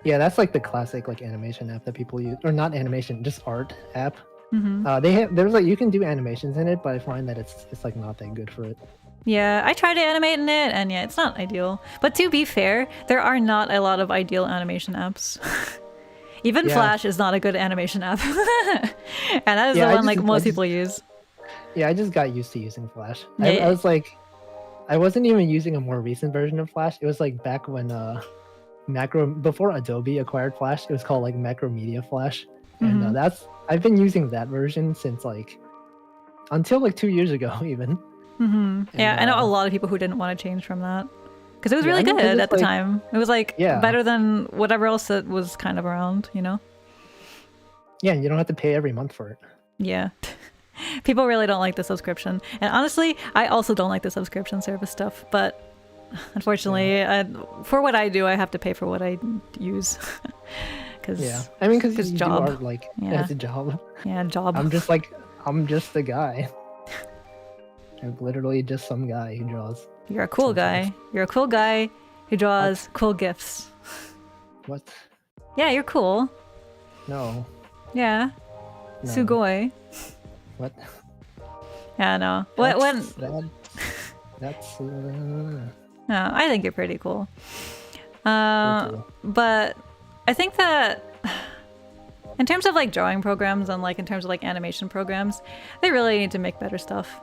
Yeah, that's like the classic like animation app that people use, or not animation, just art app. There's like you can do animations in it, but I find that it's like not that good for it. Yeah, I tried to animate in it, and yeah, it's not ideal. But to be fair, there are not a lot of ideal animation apps. Even Flash is not a good animation app. And that is the one like most people use. Yeah, I just got used to using Flash. Yeah. I was like, I wasn't even using a more recent version of Flash. It was like back when before Adobe acquired Flash, it was called like Macromedia Flash. And I've been using that version since like until like 2 years ago even. Yeah, I know a lot of people who didn't want to change from that because it was really good at the time. It was like better than whatever else that was kind of around, you know? Yeah, you don't have to pay every month for it. Yeah. People really don't like the subscription. And honestly, I also don't like the subscription service stuff, but unfortunately, for what I do, I have to pay for what I use. Because you job. do art like as a job. Yeah, job. I'm just a guy. I'm literally just some guy who draws. You're a cool guy. You're a cool guy who draws cool gifs. What? Yeah, you're cool. No. Yeah. No. Sugoi. What? Yeah, no. That's No, I think you're pretty cool. cool. But I think that in terms of like drawing programs and like in terms of like animation programs, they really need to make better stuff.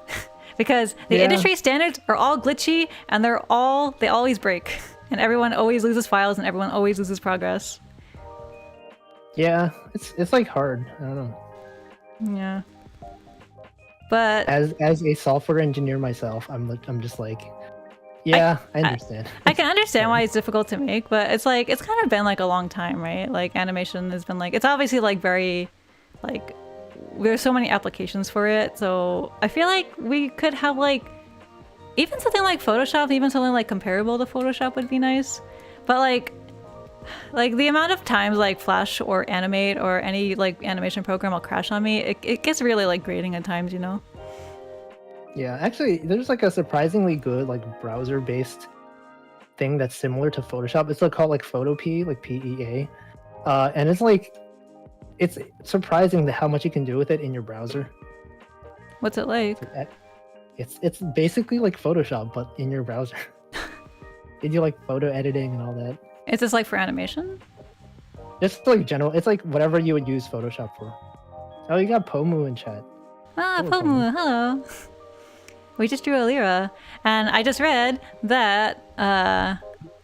Because the industry standards are all glitchy and they always break. And everyone always loses files and everyone always loses progress. Yeah, it's like hard. I don't know. Yeah. But as a software engineer myself, I'm just like, I understand. I can understand why it's difficult to make, but it's like it's kind of been like a long time, right? Like animation has been like it's obviously like very like there's so many applications for it, so I feel like we could have like even something like Photoshop, even something like comparable to Photoshop would be nice. But like the amount of times like Flash or Animate or any like animation program will crash on me, it gets really like grating at times, you know? Yeah, actually, there's like a surprisingly good like browser-based thing that's similar to Photoshop. It's called like Photopea, like PEA, and it's surprising how much you can do with it in your browser. What's it like? It's basically like Photoshop, but in your browser. You do like photo editing and all that. Is this like for animation? Just like general, it's like whatever you would use Photoshop for. Oh, you got Pomu in chat. Ah, Hello, Pomu, hello. We just drew Elira, and I just read that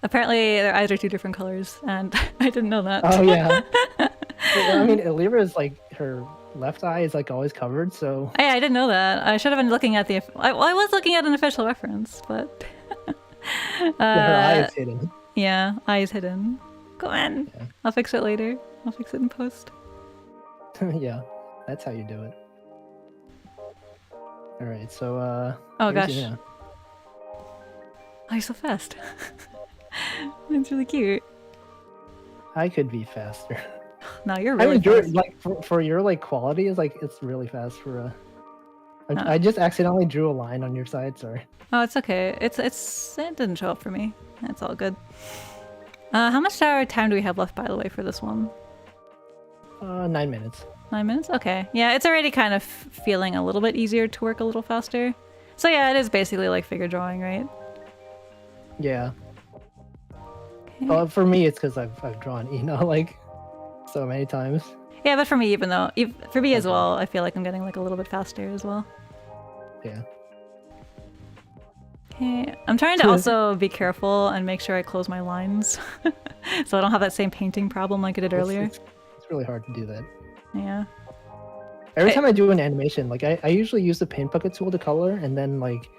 apparently their eyes are 2 different colors, and I didn't know that. Oh yeah. Well, I mean, Elira is like her left eye is like always covered, so. Hey, I didn't know that. I should have been looking at the. I was looking at an official reference, but. Her eye is hidden. Yeah, eyes hidden. Go on. Yeah. I'll fix it later. I'll fix it in post. Yeah, that's how you do it. All right, so oh gosh. Oh, you're so fast. That's really cute. I could be faster. No, you're really fast. Like for your like quality is like it's really fast for a. I just accidentally drew a line on your side. Sorry. Oh, it's okay. It didn't show up for me. It's all good. How much time do we have left, by the way, for this one? 9 minutes. 9 minutes? Okay. Yeah, it's already kind of feeling a little bit easier to work a little faster. So yeah, it is basically like figure drawing, right? Yeah. Okay. Well, for me, it's because I've drawn like so many times. Yeah, but for me, for me as well, I feel like I'm getting like a little bit faster as well. Yeah. Okay, I'm trying to also be careful and make sure I close my lines, so I don't have that same painting problem like I did earlier. It's really hard to do that. Yeah. Every time I do an animation, like I usually use the paint bucket tool to color, and then like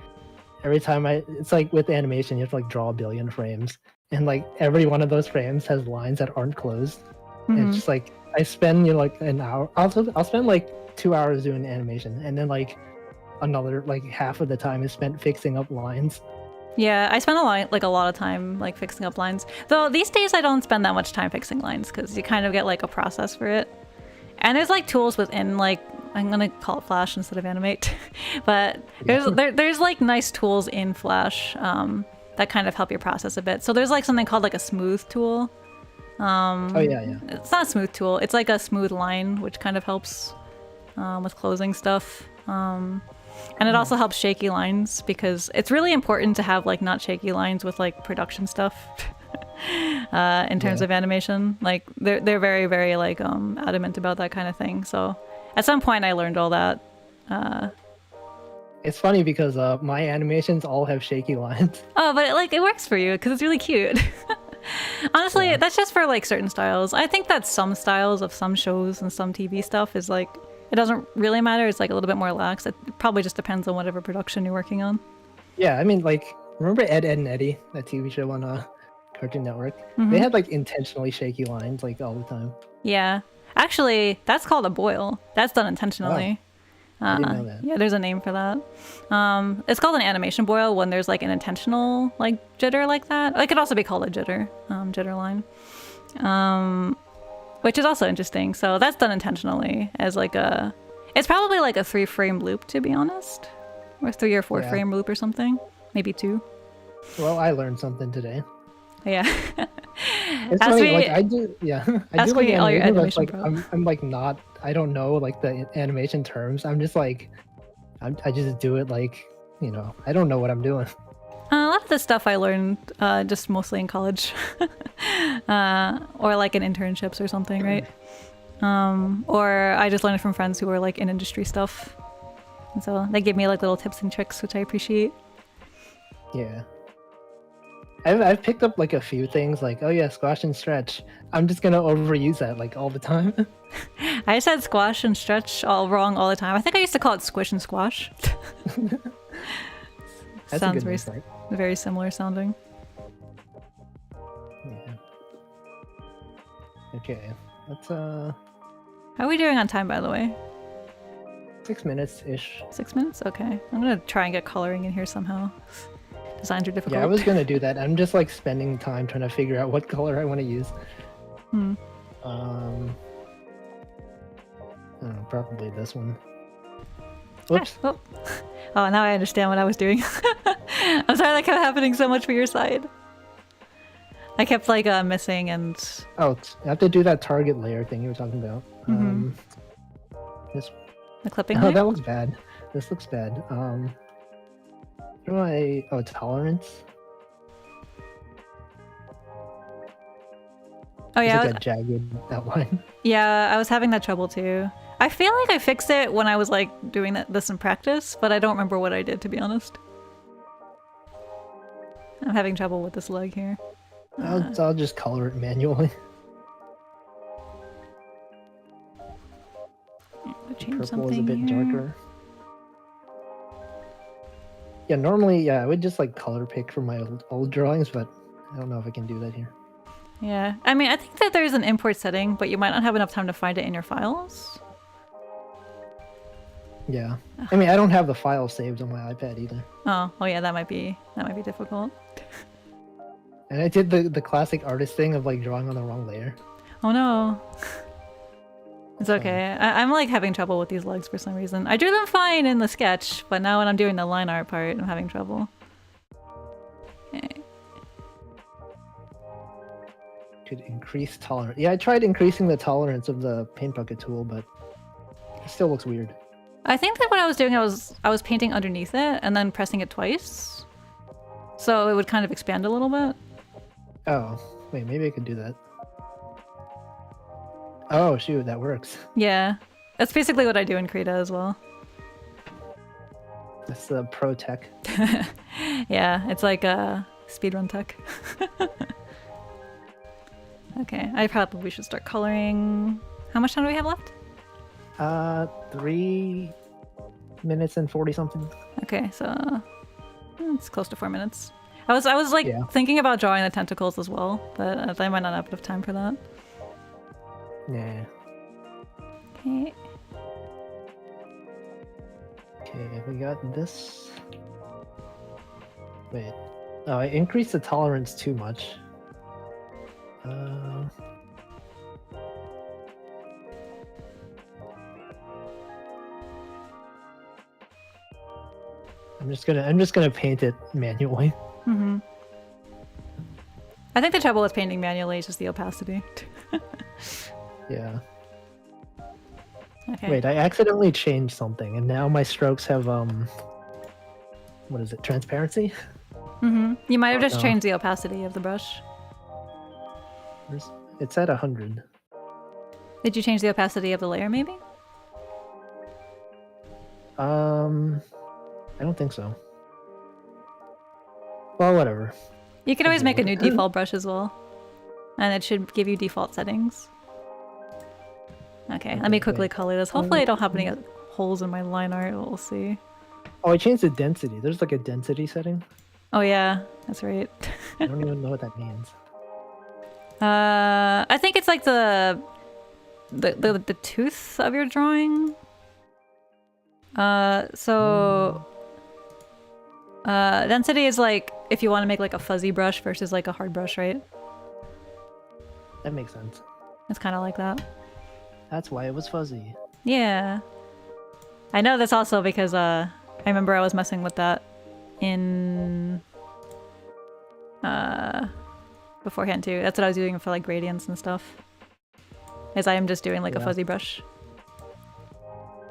every time it's like with animation, you have to like draw 1 billion frames, and like every one of those frames has lines that aren't closed. And it's just like I spend like an hour. I'll spend like 2 hours doing animation, and then like another like half of the time is spent fixing up lines. Yeah, I spend a lot of time like fixing up lines. Though these days I don't spend that much time fixing lines because you kind of get like a process for it. And there's like tools within like I'm gonna call it Flash instead of Animate, but there's like nice tools in Flash that kind of help your process a bit. So there's like something called like a smooth tool. Oh yeah. It's not a smooth tool. It's like a smooth line, which kind of helps with closing stuff. And it also helps shaky lines because it's really important to have like not shaky lines with like production stuff in terms of animation. Like they're very, very like adamant about that kind of thing. So at some point I learned all that. It's funny because my animations all have shaky lines. Oh, but it works for you because it's really cute. Honestly, that's just for like certain styles. I think that some styles of some shows and some TV stuff is like it doesn't really matter. It's like a little bit more lax. It probably just depends on whatever production you're working on. Yeah, I mean, like, remember Ed, Ed and Eddie, that TV show on Cartoon Network? They had like intentionally shaky lines like all the time. Yeah, actually, that's called a boil. That's done intentionally. Oh, I didn't know that. Yeah, there's a name for that. It's called an animation boil when there's like an intentional like jitter like that. It could also be called a jitter, jitter line. Which is also interesting. So that's done intentionally as like it's probably like a 3-frame loop, to be honest, or 3 or 4 frame loop or something, maybe 2. Well, I learned something today. Yeah. It's funny, like I do, I do like all your animation, like I'm like not, I don't know like the animation terms. I'm just like, I just do it like, I don't know what I'm doing. A lot of this stuff I learned just mostly in college, or like in internships or something, right? Or I just learned it from friends who were like in industry stuff, and so they give me like little tips and tricks, which I appreciate. Yeah, I've picked up like a few things, like squash and stretch. I'm just gonna overuse that like all the time. I said squash and stretch all wrong all the time. I think I used to call it squish and squash. That's sounds very similar sounding. Yeah. Okay, let's How are we doing on time, by the way? 6 minutes ish. 6 minutes? Okay. I'm gonna try and get coloring in here somehow. Designs are difficult. Yeah, I was gonna do that. I'm just like spending time trying to figure out what color I want to use. I don't know, probably this one. Whoops. Oh, now I understand what I was doing. I'm sorry that kept happening so much for your side. I kept like missing and Oh, I have to do that target layer thing you were talking about. This. the clipping. Oh, layer? that looks bad. This looks bad. How do I? Oh, tolerance. Oh It's yeah, like a jagged outline. yeah. I was having that trouble too. I feel like I fixed it when I was like doing this in practice, but I don't remember what I did, to be honest. I'm having trouble with this leg here. I'll just color it manually. Change Purple something is a bit here. darker. Yeah, normally, yeah, I would just like color pick from my old drawings, but I don't know if I can do that here. Yeah, I mean, I think that there's an import setting, but you might not have enough time to find it in your files. Yeah, I mean, I don't have the file saved on my iPad either. Oh yeah, that might be difficult. And I did the classic artist thing of like drawing on the wrong layer. Oh no. It's okay. I'm like having trouble with these legs for some reason. I drew them fine in the sketch, but now when I'm doing the line art part, I'm having trouble. Okay. Could increase tolerance. Yeah, I tried increasing the tolerance of the paint bucket tool, but it still looks weird. I think that what I was doing, I was painting underneath it and then pressing it twice, so it would kind of expand a little bit. Oh, wait, maybe I could do that. Oh, shoot, that works. Yeah, that's basically what I do in Krita as well. That's the pro tech. Yeah, it's like a speedrun tech. Okay, I probably should start coloring. How much time do we have left? 3 minutes and 40 something. Okay, so it's close to 4 minutes. I was like Yeah. thinking about drawing the tentacles as well, but I might not have enough time for that. Nah. Okay. Okay, we got this. Wait. Oh, I increased the tolerance too much. I'm just gonna paint it manually. Mm-hmm. I think the trouble with painting manually is just the opacity. Yeah. Okay. Wait, I accidentally changed something, and now my strokes have what is it? Transparency? Mm-hmm. You might have just no. changed the opacity of the brush. It's at 100. Did you change the opacity of the layer, maybe? I don't think so. Well, whatever. You can always make a new default brush as well, and it should give you default settings. Okay, let me quickly color this. Hopefully I don't have any holes in my line art. We'll see. Oh, I changed the density. There's like a density setting. Oh yeah, that's right. I don't even know what that means. I think it's like the tooth of your drawing. Density is like if you want to make like a fuzzy brush versus like a hard brush, right? That makes sense. It's kind of like that. That's why it was fuzzy. Yeah. I know this also because I remember I was messing with that in beforehand too. That's what I was doing for like gradients and stuff. Is I am just doing like a fuzzy brush.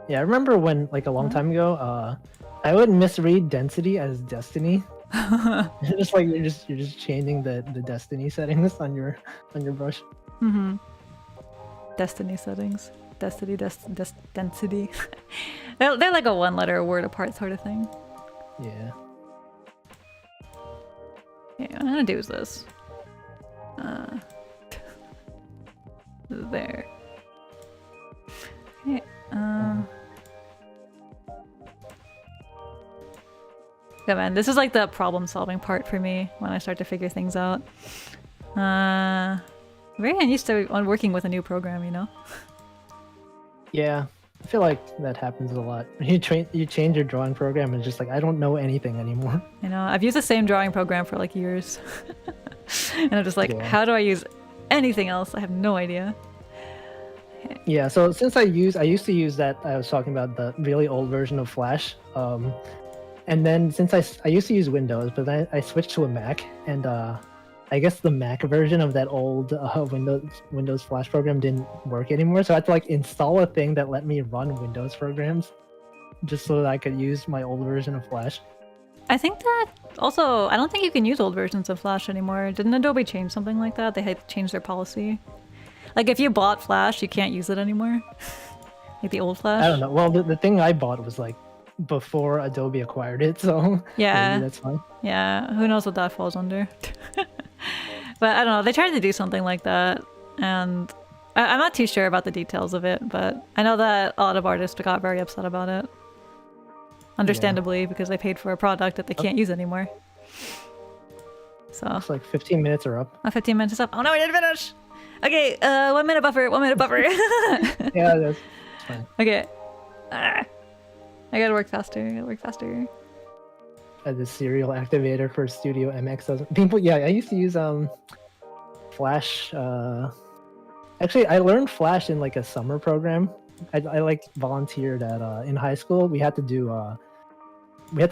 Yeah, I remember when like a long time ago, I would misread density as destiny. Just like you're just changing the destiny settings on your brush. Mm-hmm. Destiny settings. Density. They're like a one-letter word apart sort of thing. Yeah. Okay, what I'm gonna do is this. There. Okay. Yeah, man, this is like the problem-solving part for me when I start to figure things out. Very unused to working with a new program, you know? Yeah, I feel like that happens a lot. You change your drawing program and it's just like I don't know anything anymore. You know, I've used the same drawing program for like years. And I'm just like, how do I use anything else? I have no idea. Okay. Yeah, so since I used to use that, I was talking about the really old version of Flash. And then since I used to use Windows, but then I switched to a Mac, and I I guess the Mac version of that old Windows Flash program didn't work anymore, so I had to like install a thing that let me run Windows programs, just so that I could use my old version of Flash. I think that also, I don't think you can use old versions of Flash anymore. Didn't Adobe change something like that? They had changed their policy. Like if you bought Flash, you can't use it anymore. Like the old Flash. I don't know. Well, the thing I bought was like before Adobe acquired it, so yeah, maybe that's fine. Yeah, who knows what that falls under. But I don't know, they tried to do something like that, and I'm not too sure about the details of it, but I know that a lot of artists got very upset about it. Understandably, because they paid for a product that they can't use anymore. So it's like 15 minutes are up. 15 minutes is up. Oh no, we didn't finish! Okay, 1 minute buffer, 1 minute buffer. Yeah, that's fine. Okay. I gotta work faster, The serial activator for Studio MX doesn't. People, yeah, I used to use Flash. Actually, I learned Flash in like a summer program. I like volunteered at in high school. We had to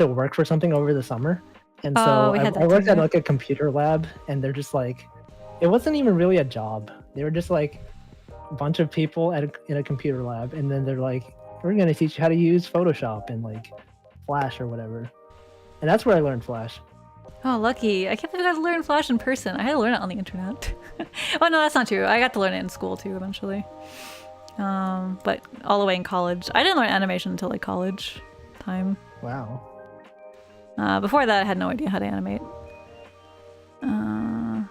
work for something over the summer, and so I worked at like a computer lab, and they're just like, it wasn't even really a job. They were just like a bunch of people in a computer lab, and then they're like, we're gonna teach you how to use Photoshop and like Flash or whatever. And that's where I learned Flash. Oh, lucky. I can't believe I learned Flash in person. I had to learn it on the internet. Oh, no, that's not true. I got to learn it in school, too, eventually. But all the way in college. I didn't learn animation until, like, college time. Wow. Before that, I had no idea how to animate. Yeah.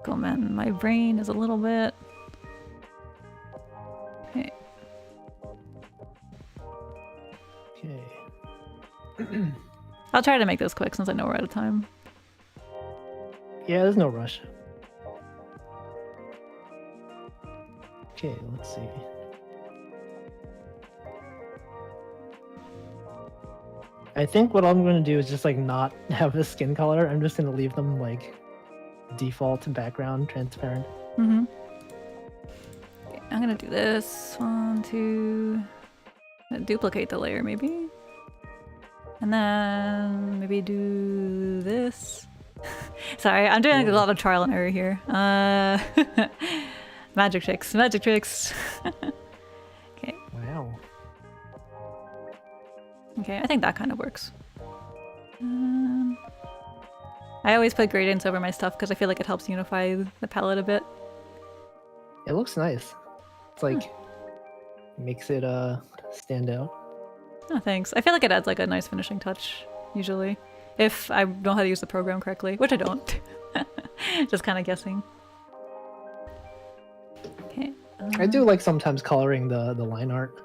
Cool, man. My brain is a little bit... Okay. Okay. I'll try to make this quick since I know we're out of time. Yeah, there's no rush. Okay, let's see. I think what I'm going to do is just like not have the skin color. I'm just going to leave them like default background transparent. Mm-hmm. Okay, I'm going to do this. 1, 2... Duplicate the layer, maybe? And then maybe do this. Sorry, I'm doing a lot of trial and error here. Magic tricks, magic tricks. Okay. Wow. Okay, I think that kind of works. I always put gradients over my stuff because I feel like it helps unify the palette a bit. It looks nice. It's like makes it stand out. Oh, thanks. I feel like it adds like a nice finishing touch, usually. If I know how to use the program correctly, which I don't. Just kind of guessing. Okay. I do like sometimes coloring the line art.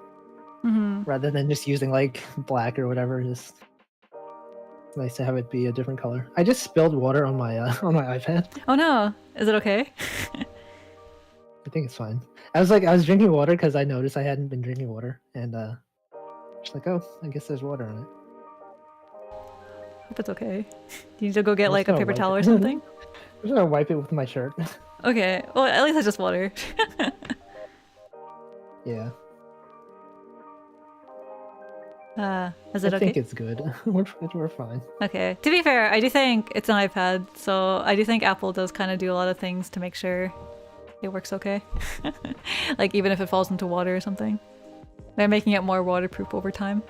Rather than just using like black or whatever. Just nice to have it be a different color. I just spilled water on my iPad. Oh no! Is it okay? I think it's fine. I was drinking water because I noticed I hadn't been drinking water, and just like, oh, I guess there's water on it. Hope it's okay. Do you need to go get like a paper towel or something? I'm just gonna wipe it with my shirt. Okay. Well, at least it's just water. Yeah. Is it okay? I think it's good. We're fine. Okay. To be fair, I do think it's an iPad, so I do think Apple does kind of do a lot of things to make sure it works okay. Like even if it falls into water or something. They're making it more waterproof over time.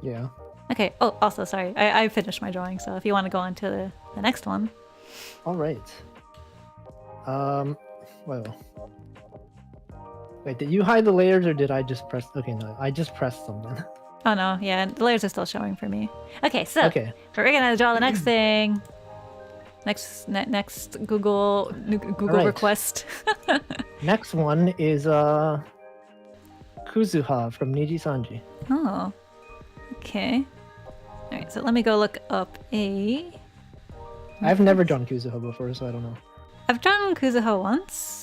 Yeah. Okay. Oh, also, sorry. I finished my drawing, so if you want to go on to the next one. All right. Well. Wait, did you hide the layers or did I just press? Okay, no, I just pressed them then. Oh no, yeah, the layers are still showing for me. Okay, so we're gonna draw the next thing. Next Google right. request. Next one is Kuzuha from Niji Sanji. Oh, okay. All right, so let me go look up a. I've never drawn Kuzuha before, so I don't know. I've drawn Kuzuha once.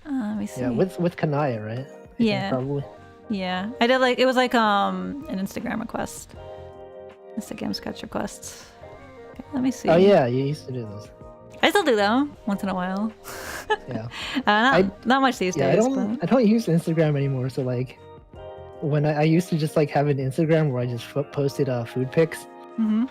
Let me see. Yeah, with Kanaya, right? I think, probably. Yeah, I did like it was like an Instagram request. Instagram sketch requests. Okay, let me see. Oh yeah, you used to do those. I still do them once in a while. Yeah. Not much these days. I don't use Instagram anymore. So like, when I used to just like have an Instagram where I just posted food pics,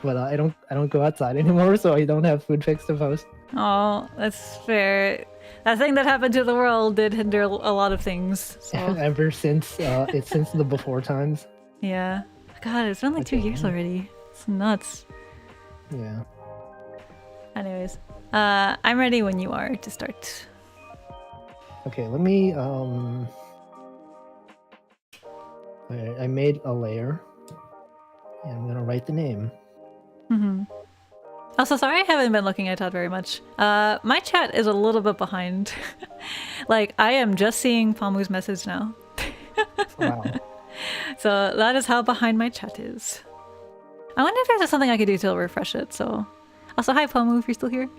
but I don't go outside anymore, so I don't have food pics to post. Oh, that's fair. That thing that happened to the world did hinder a lot of things. So. Ever since it's since the before times. Yeah. God, it's been like 2 years already. It's nuts. Yeah. Anyways, I'm ready when you are to start. Okay, let me I made a layer. And I'm gonna write the name. Also, sorry I haven't been looking at chat very much. My chat is a little bit behind. Like, I am just seeing Pamu's message now. Wow. So that is how behind my chat is. I wonder if there's something I could do to refresh it, so... Also, hi Pamu, if you're still here.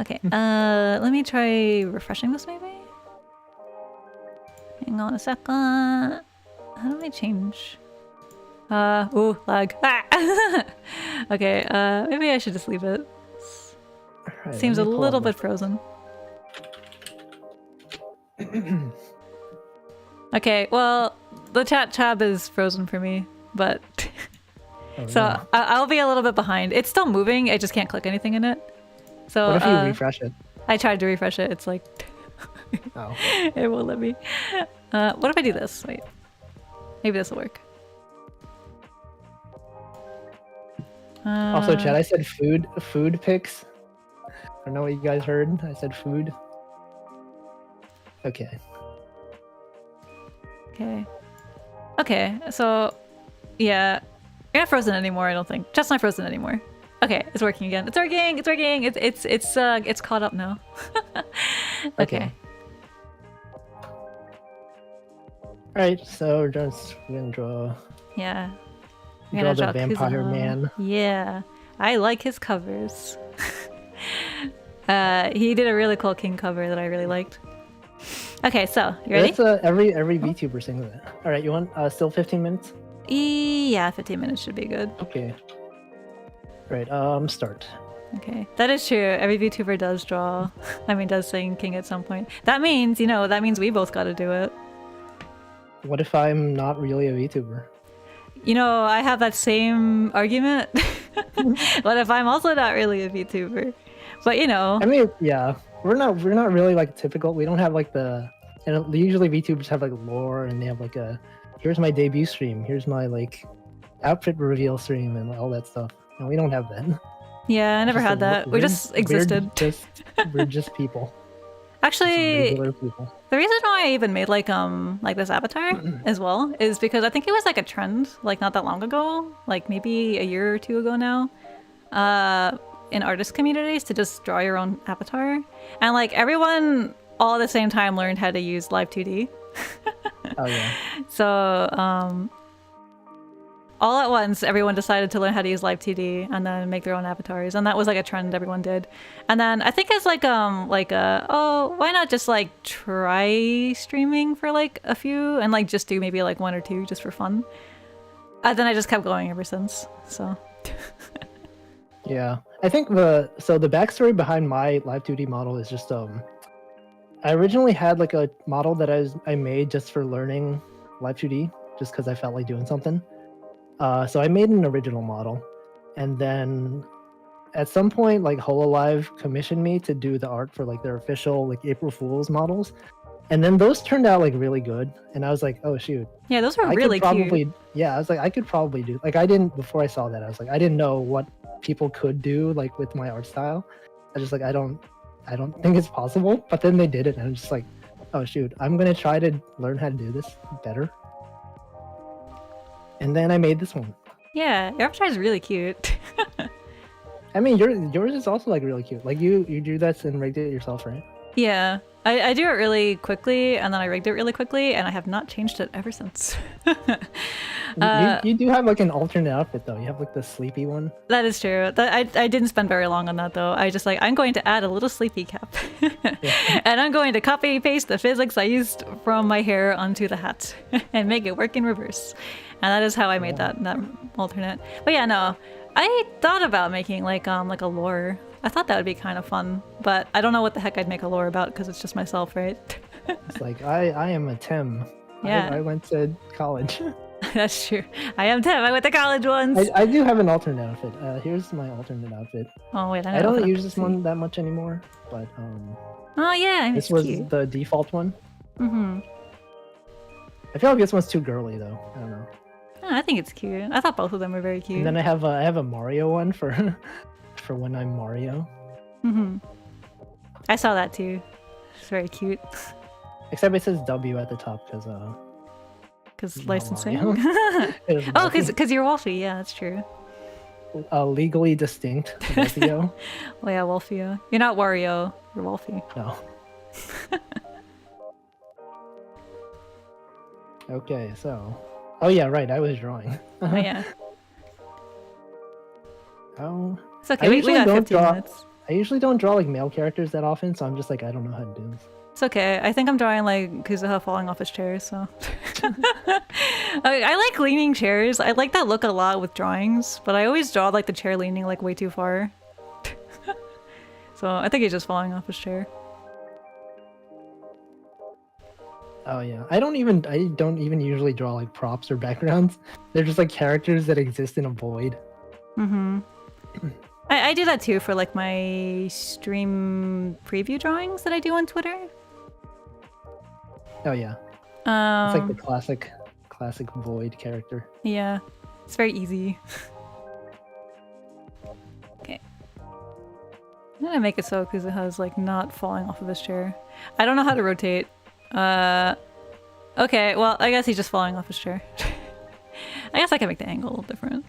Okay, let me try refreshing this maybe? Hang on a second. How do I change? Ooh, lag. Ah! Okay, maybe I should just leave it. Right, Seems a little bit frozen. Okay, well, the chat tab is frozen for me, but... So no. I'll be a little bit behind. It's still moving, I just can't click anything in it. So what if you refresh it? I tried to refresh it, it's like... Oh. It won't let me. What if I do this? Wait. Maybe this will work. Also, chat, I said food pics. I don't know what you guys heard. I said food. Okay. Okay. Okay, so... Yeah. You're not frozen anymore, I don't think. Chat's not frozen anymore. Okay, it's working again. It's working! It's working! It's caught up now. Okay. Alright, so we're gonna draw... Yeah. Draw the vampire Kuzuha. man. Yeah. I like his covers. He did a really cool king cover that I really liked. Okay, so, you ready? That's every VTuber sings that. Alright, you want still 15 minutes? Yeah, 15 minutes should be good. Okay. Right, start. Okay, that is true. Every VTuber does draw. I mean, does sing king at some point. That means, that means we both gotta do it. What if I'm not really a VTuber? I have that same argument. What if I'm also not really a VTuber? But I mean, yeah, we're not really like typical. We don't have like and usually VTubers have like lore, and they have like here's my debut stream, here's my like outfit reveal stream, and all that stuff. And we don't have that. Yeah, I never had that. We just existed. We're just people. Actually, regular people. The reason why I even made like this avatar as well is because I think it was like a trend like not that long ago, like maybe a year or two ago now, in artist communities to just draw your own avatar, and like everyone all at the same time learned how to use Live 2D. Oh yeah. So all at once, everyone decided to learn how to use Live 2D and then make their own avatars, and that was like a trend everyone did. And then I think it's like oh, why not just like try streaming for like a few and like just do maybe like 1 or 2 just for fun. And then I just kept going ever since. So. Yeah, I think the backstory behind my Live 2D model is just I originally had like a model that I made just for learning Live 2D, just because I felt like doing something. So I made an original model, and then at some point, like COLLAB commissioned me to do the art for like their official like April Fool's models, and then those turned out like really good, and I was like, oh shoot, yeah, those were really cute. Yeah, I was like, I could probably do, like, I didn't, before I saw that, I was like, I didn't know what people could do like with my art style. I just like, I don't think it's possible, but then they did it, and I'm just like, oh shoot, I'm gonna try to learn how to do this better. And then I made this one. Yeah, your avatar is really cute. I mean, yours is also like really cute. Like you do that and rigged it yourself, right? Yeah, I do it really quickly, and then I rigged it really quickly, and I have not changed it ever since. You do have like an alternate outfit though. You have like the sleepy one. That is true. I didn't spend very long on that though. I just like, I'm going to add a little sleepy cap. Yeah. And I'm going to copy paste the physics I used from my hair onto the hat and make it work in reverse. And that is how I made that alternate. But yeah, no, I thought about making like a lore. I thought that would be kind of fun, but I don't know what the heck I'd make a lore about because it's just myself, right? It's like I am a Temmie. Yeah. I went to college. That's true. I am Tim. I went to college once. I do have an alternate outfit. Here's my alternate outfit. Oh wait, I don't use this one that much anymore, but Oh yeah, this was the default one. Mm-hmm. I feel like this one's too girly though. I don't know. Oh, I think it's cute. I thought both of them were very cute. And then I have a Mario one for for when I'm Mario. Mm-hmm. I saw that too. It's very cute. Except it says W at the top because licensing. Oh, because you're Walfie. Yeah, that's true. Legally distinct. Oh yeah, Walfie. You're not Wario. You're Walfie. No. Okay, so. Oh yeah, right. I was drawing. Oh yeah. Oh. It's okay. We got 15 minutes. I usually don't draw like male characters that often, so I'm just like I don't know how to do this. It's okay. I think I'm drawing like Kuzuha falling off his chair, so. I like leaning chairs. I like that look a lot with drawings, but I always draw like the chair leaning like way too far. So I think he's just falling off his chair. Oh yeah, I don't even usually draw like props or backgrounds. They're just like characters that exist in a void. Mm-hmm. I do that too for like my stream preview drawings that I do on Twitter. Oh yeah. It's like the classic void character. Yeah, it's very easy. Okay. I'm gonna make it so Kuzuha's like not falling off of his chair. I don't know how to rotate. Okay, well, I guess he's just falling off his chair. I guess I can make the angle a little different.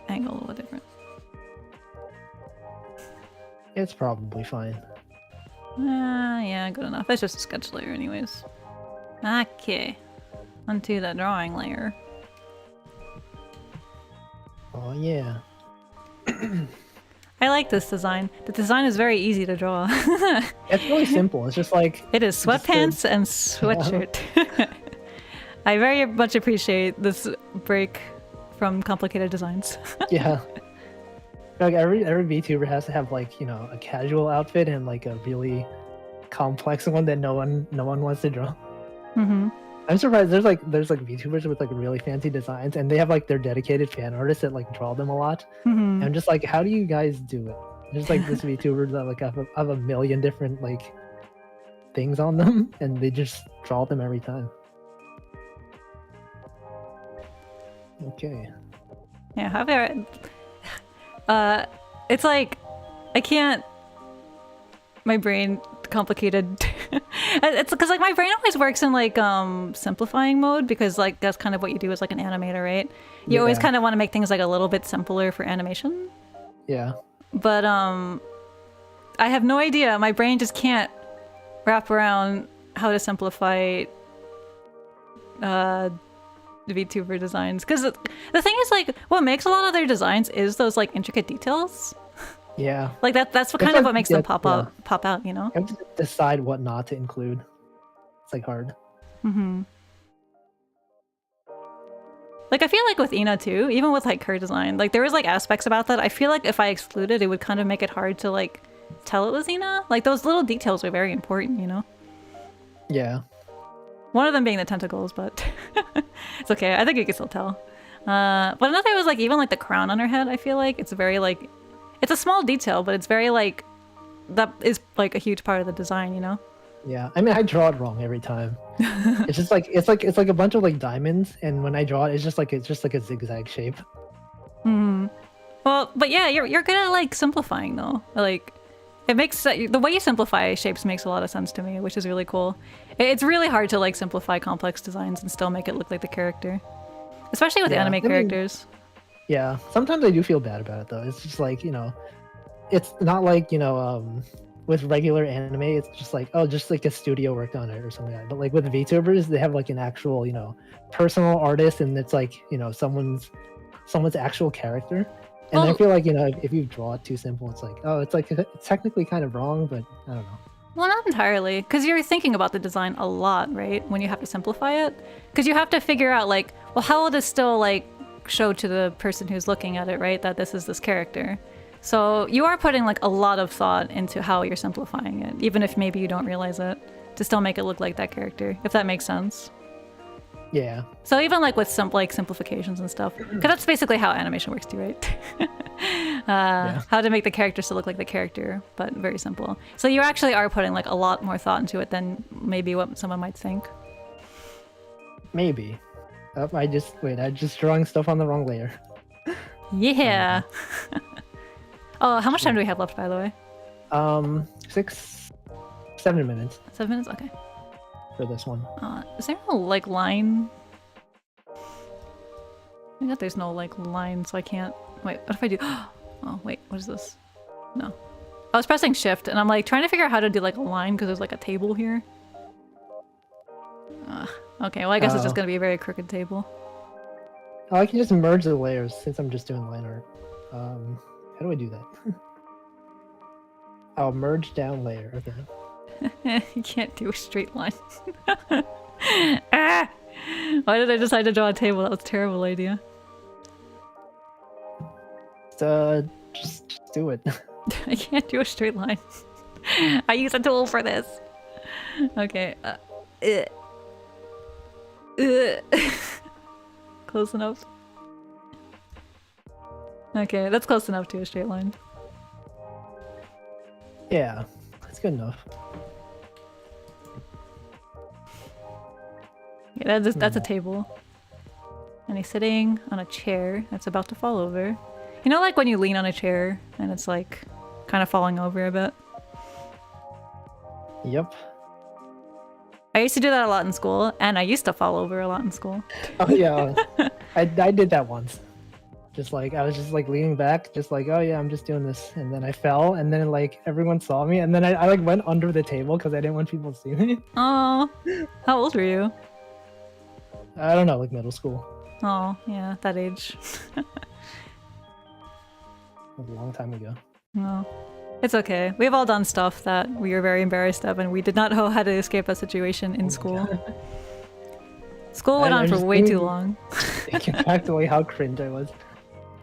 Angle a little different. It's probably fine. Yeah, good enough. It's just a sketch layer anyways. Okay. Onto the drawing layer. Oh yeah. I like this design. The design is very easy to draw. It's really simple. It's just like... It is sweatpants and sweatshirt. Yeah. I very much appreciate this break from complicated designs. Yeah. Like every VTuber has to have like, you know, a casual outfit and like a really complex one that no one wants to draw. Mm-hmm. I'm surprised there's like VTubers with like really fancy designs and they have like their dedicated fan artists that like draw them a lot. Mm-hmm. And I'm just like, how do you guys do it? There's like this VTuber that like have a million different like things on them and they just draw them every time. Okay. Yeah, however, it's like I can't. My brain complicated. It's because like my brain always works in like simplifying mode because like that's kind of what you do as like an animator, right? You always kind of want to make things like a little bit simpler for animation. Yeah. But I have no idea. My brain just can't wrap around how to simplify VTuber designs because the thing is like what makes a lot of their designs is those like intricate details. Yeah, like that's what kind of what makes them pop out, you know. You have to decide what not to include. It's like hard. Mm-hmm. Like I feel like with Ina too, even with like her design, like there was like aspects about that I feel like if I excluded it would kind of make it hard to like tell it was Ina. Like those little details are very important, you know. Yeah. One of them being the tentacles, but it's okay. I think you can still tell. But another was like even like the crown on her head. I feel like it's very like, it's a small detail, but it's very like, that is like a huge part of the design, you know? Yeah, I mean I draw it wrong every time. It's just like it's like a bunch of like diamonds, and when I draw it, it's just like a zigzag shape. Hmm. Well, but yeah, you're good at like simplifying though. Like, it makes the way you simplify shapes makes a lot of sense to me, which is really cool. It's really hard to like simplify complex designs and still make it look like the character, especially with anime characters. Yeah, sometimes I do feel bad about it though. It's just like, you know, it's not like, you know, with regular anime, it's just like, oh, just like a studio worked on it or something like that. But like with VTubers, they have like an actual, you know, personal artist, and it's like, you know, someone's actual character. And I feel like, you know, if you draw it too simple, it's like, oh, it's like it's technically kind of wrong, but I don't know. Well, not entirely, because you're thinking about the design a lot, right? When you have to simplify it, because you have to figure out like, well, how will this still like show to the person who's looking at it, right? That this is this character. So you are putting like a lot of thought into how you're simplifying it, even if maybe you don't realize it, to still make it look like that character, if that makes sense. Yeah. So even like with some like simplifications and stuff, because that's basically how animation works too, right? How to make the character still look like the character, but very simple. So you actually are putting like a lot more thought into it than maybe what someone might think. Maybe. I just drawing stuff on the wrong layer. Yeah. Oh, how much time do we have left, by the way? 7 minutes 7 minutes? Okay. for this one. Is there no like line? I think there's no like line, so I can't. Wait, what if I do? Oh, wait, what is this? No. I was pressing shift and I'm like trying to figure out how to do like a line because there's like a table here. Okay, well I guess it's just gonna be a very crooked table. Oh, I can just merge the layers since I'm just doing line art. How do I do that? I'll merge down layer. Okay. You can't do a straight line. Ah! Why did I decide to draw a table? That was a terrible idea. Just do it. I can't do a straight line. I use a tool for this. Okay. Close enough. Okay, that's close enough to a straight line. Yeah, that's good enough. Yeah, that's a table. And he's sitting on a chair that's about to fall over. You know, like when you lean on a chair and it's like kind of falling over a bit? Yep. I used to do that a lot in school, and I used to fall over a lot in school. Oh yeah, I did that once. Just like I was just like leaning back, just like, oh yeah, I'm just doing this, and then I fell, and then like everyone saw me, and then I like went under the table because I didn't want people to see me. Oh, how old were you? I don't know, like middle school. Oh, yeah, that age. That was a long time ago. No, it's okay. We've all done stuff that we were very embarrassed of, and we did not know how to escape that situation in school. School went on for way too long. Thinking back to like how cringe I was,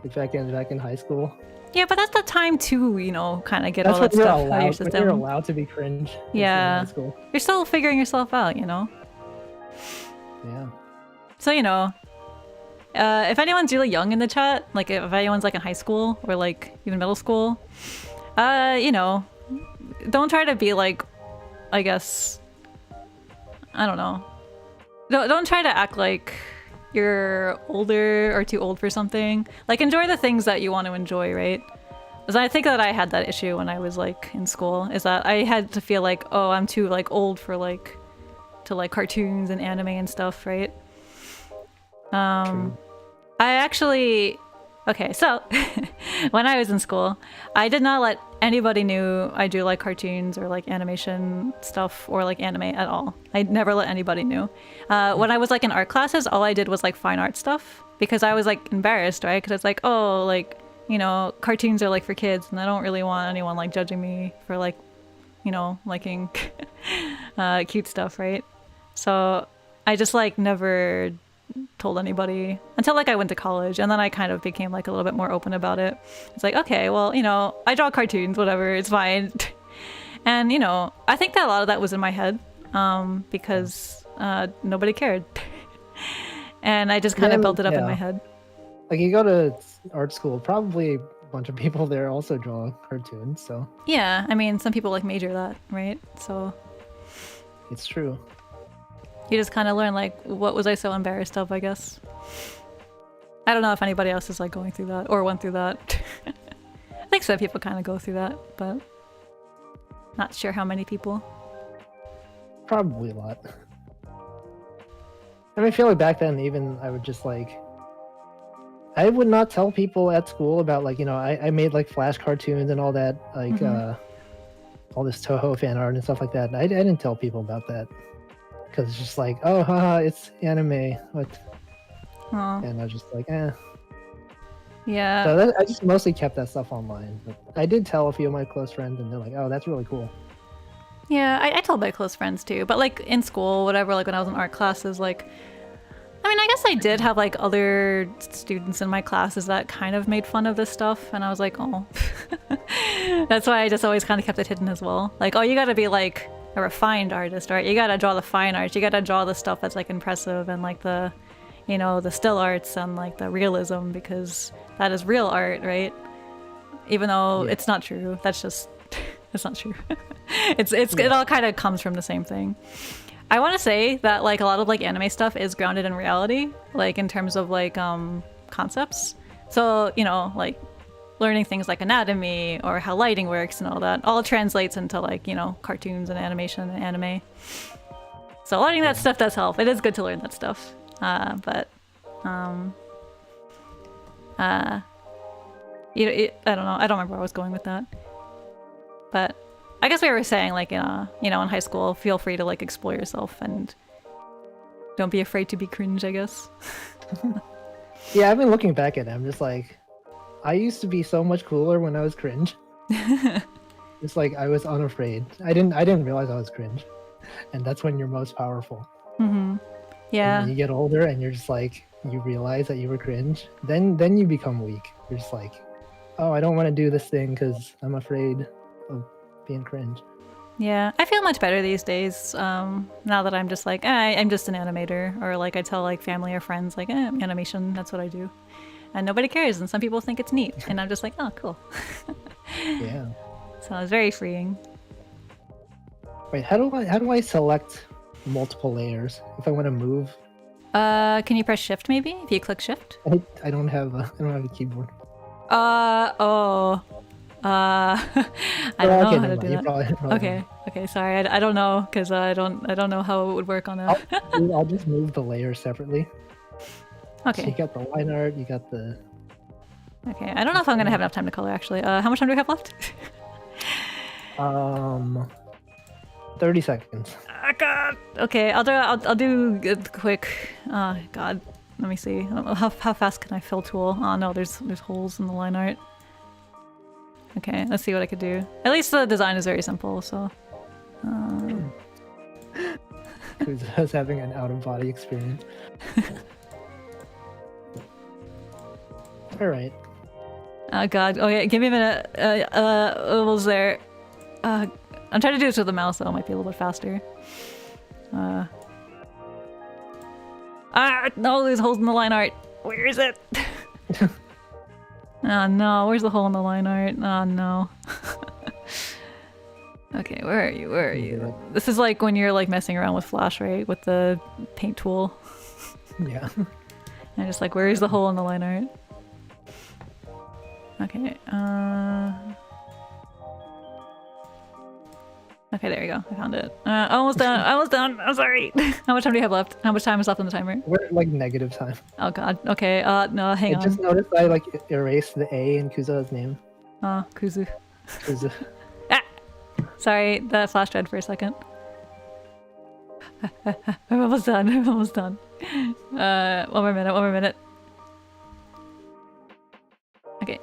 like back in high school. Yeah, but that's the time to, you know, kind of get That's all that when you're stuff out of your allowed. system. When you're allowed to be cringe. Yeah. In high school. You're still figuring yourself out, you know? Yeah. So, you know, if anyone's really young in the chat, like if anyone's like in high school or like even middle school, you know, don't try to be like, I guess, I don't know. Don't try to act like you're older or too old for something. Like enjoy the things that you want to enjoy, right? Because I think that I had that issue when I was like in school, is that I had to feel like, oh, I'm too like old for like to like cartoons and anime and stuff, right? True. I actually, okay, so when I was in school, I did not let anybody knew I do like cartoons or like animation stuff or like anime at all. I never let anybody knew. When I was like in art classes, all I did was like fine art stuff because I was like embarrassed, right? Because it's like, oh, like, you know, cartoons are like for kids and I don't really want anyone like judging me for like, you know, liking cute stuff, right? So I just like never told anybody until like I went to college, and then I kind of became like a little bit more open about it. It's like, okay, well, you know, I draw cartoons, whatever, it's fine. And you know, I think that a lot of that was in my head because nobody cared. And I just kind of built it up in my head. Like you go to art school, probably a bunch of people there also draw cartoons, so Yeah, I mean, some people like major that, right? So it's true. you just kind of learn like, what was I so embarrassed of, I guess. I don't know if anybody else is like going through that or went through that. I think some people kind of go through that, but not sure how many people. Probably a lot. I mean, I feel like back then, even I would just like, I would not tell people at school about like, you know, I made like Flash cartoons and all that, like all this Toho fan art and stuff like that. I didn't tell people about that. Because it's just like, oh, haha, it's anime. What? Aww. And I was just like, eh. Yeah. So I just mostly kept that stuff online. But I did tell a few of my close friends, and they're like, oh, that's really cool. Yeah, I told my close friends too. But like in school, whatever, like when I was in art classes, like, I mean, I guess I did have like other students in my classes that kind of made fun of this stuff. And I was like, oh. That's why I just always kind of kept it hidden as well. Like, oh, you gotta be like a refined artist, right? You gotta draw the fine art. You gotta draw the stuff that's like impressive and like the, you know, the still arts and like the realism, because that is real art, right? Even though it's not true. That's just, it's not true. It all kind of comes from the same thing. I want to say that like a lot of like anime stuff is grounded in reality, like in terms of like concepts. So, you know, like learning things like anatomy or how lighting works and all that all translates into like, you know, cartoons and animation and anime. So learning that stuff does help. It is good to learn that stuff. You know, I don't know. I don't remember where I was going with that. But I guess we were saying like, you know, in high school, feel free to like explore yourself and don't be afraid to be cringe, I guess. Yeah, I've been looking back at it. I'm just like, I used to be so much cooler when I was cringe. It's like I was unafraid. I didn't realize I was cringe, and that's when you're most powerful. Mm-hmm. Yeah. And when you get older and you're just like, you realize that you were cringe, then you become weak. You're just like, oh, I don't want to do this thing because I'm afraid of being cringe. Yeah, I feel much better these days. Now that I'm just like, I'm just an animator, or like I tell like family or friends like, animation, that's what I do, and nobody cares, and some people think it's neat, and I'm just like, oh, cool. Yeah. So it's very freeing. Wait, how do I select multiple layers if I want to move? Can you press shift maybe? If you click shift? I don't have a keyboard. I don't know how to do that. Probably Okay, sorry, I don't know, because I don't know how it would work on that. I'll just move the layers separately. Okay. So you got the line art, you got the... Okay, I don't know if I'm gonna have enough time to color actually. How much time do we have left? 30 seconds. Oh god. Okay, I'll do it quick. Oh god. Let me see. I don't know, how fast can I fill tool? Oh no, there's holes in the line art. Okay, let's see what I could do. At least the design is very simple, so... Kuzuha's having an out-of-body experience. Alright. Oh god, oh yeah, give me a minute. Almost there. I'm trying to do this with the mouse though, it might be a little bit faster. No, there's holes in the line art. Where is it? Oh no, where's the hole in the line art? Oh no. Okay, where are you? Where are you? This is like when you're like messing around with Flash, right? With the paint tool. Yeah. And just like, where is the hole in the line art? Okay, okay, there you go. I found it. Almost done. Almost done. I'm sorry. How much time do you have left? How much time is left on the timer? We're at, like negative time. Oh god. Okay. No, hang on. I just noticed I like erased the A in Kuzuha's name. Kuzu. Kuzu. Sorry, that flashed red for a second. I'm almost done. I'm almost done. One more minute. One more minute. Okay.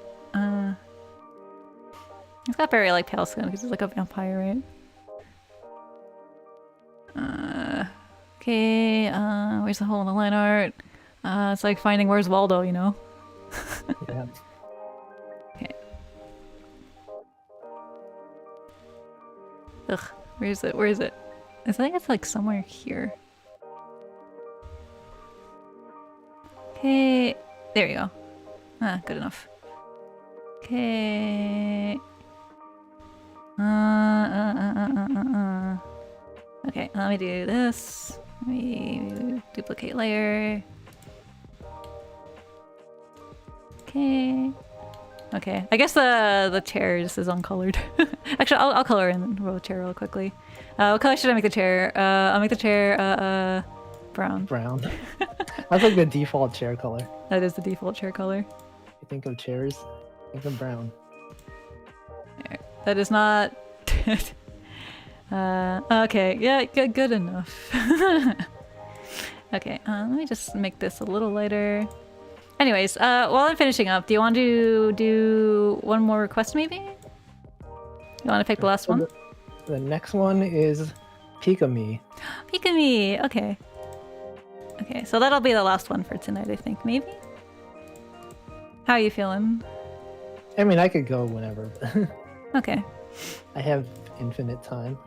He's got very like pale skin because he's like a vampire, right? Okay. Where's the hole in the line art? It's like finding where's Waldo, you know? Yeah. Okay. Ugh. Where is it? Where is it? I think it's like somewhere here. Okay. There you go. Good enough. Okay. Okay, let me do this. Let me duplicate layer. Okay. Okay, I guess the chair just is uncolored. Actually, I'll color in the chair real quickly. What color should I make the chair? I'll make the chair brown. Brown. That's like the default chair color. That is the default chair color. You think of chairs, think of brown. There. That is not... okay, yeah, good enough. Okay, let me just make this a little lighter. Anyways, while I'm finishing up, do you want to do one more request maybe? You want to pick the last one? The next one is Pikamee. Pikamee, okay. Okay, so that'll be the last one for tonight, I think, maybe? How are you feeling? I mean, I could go whenever. Okay. I have infinite time.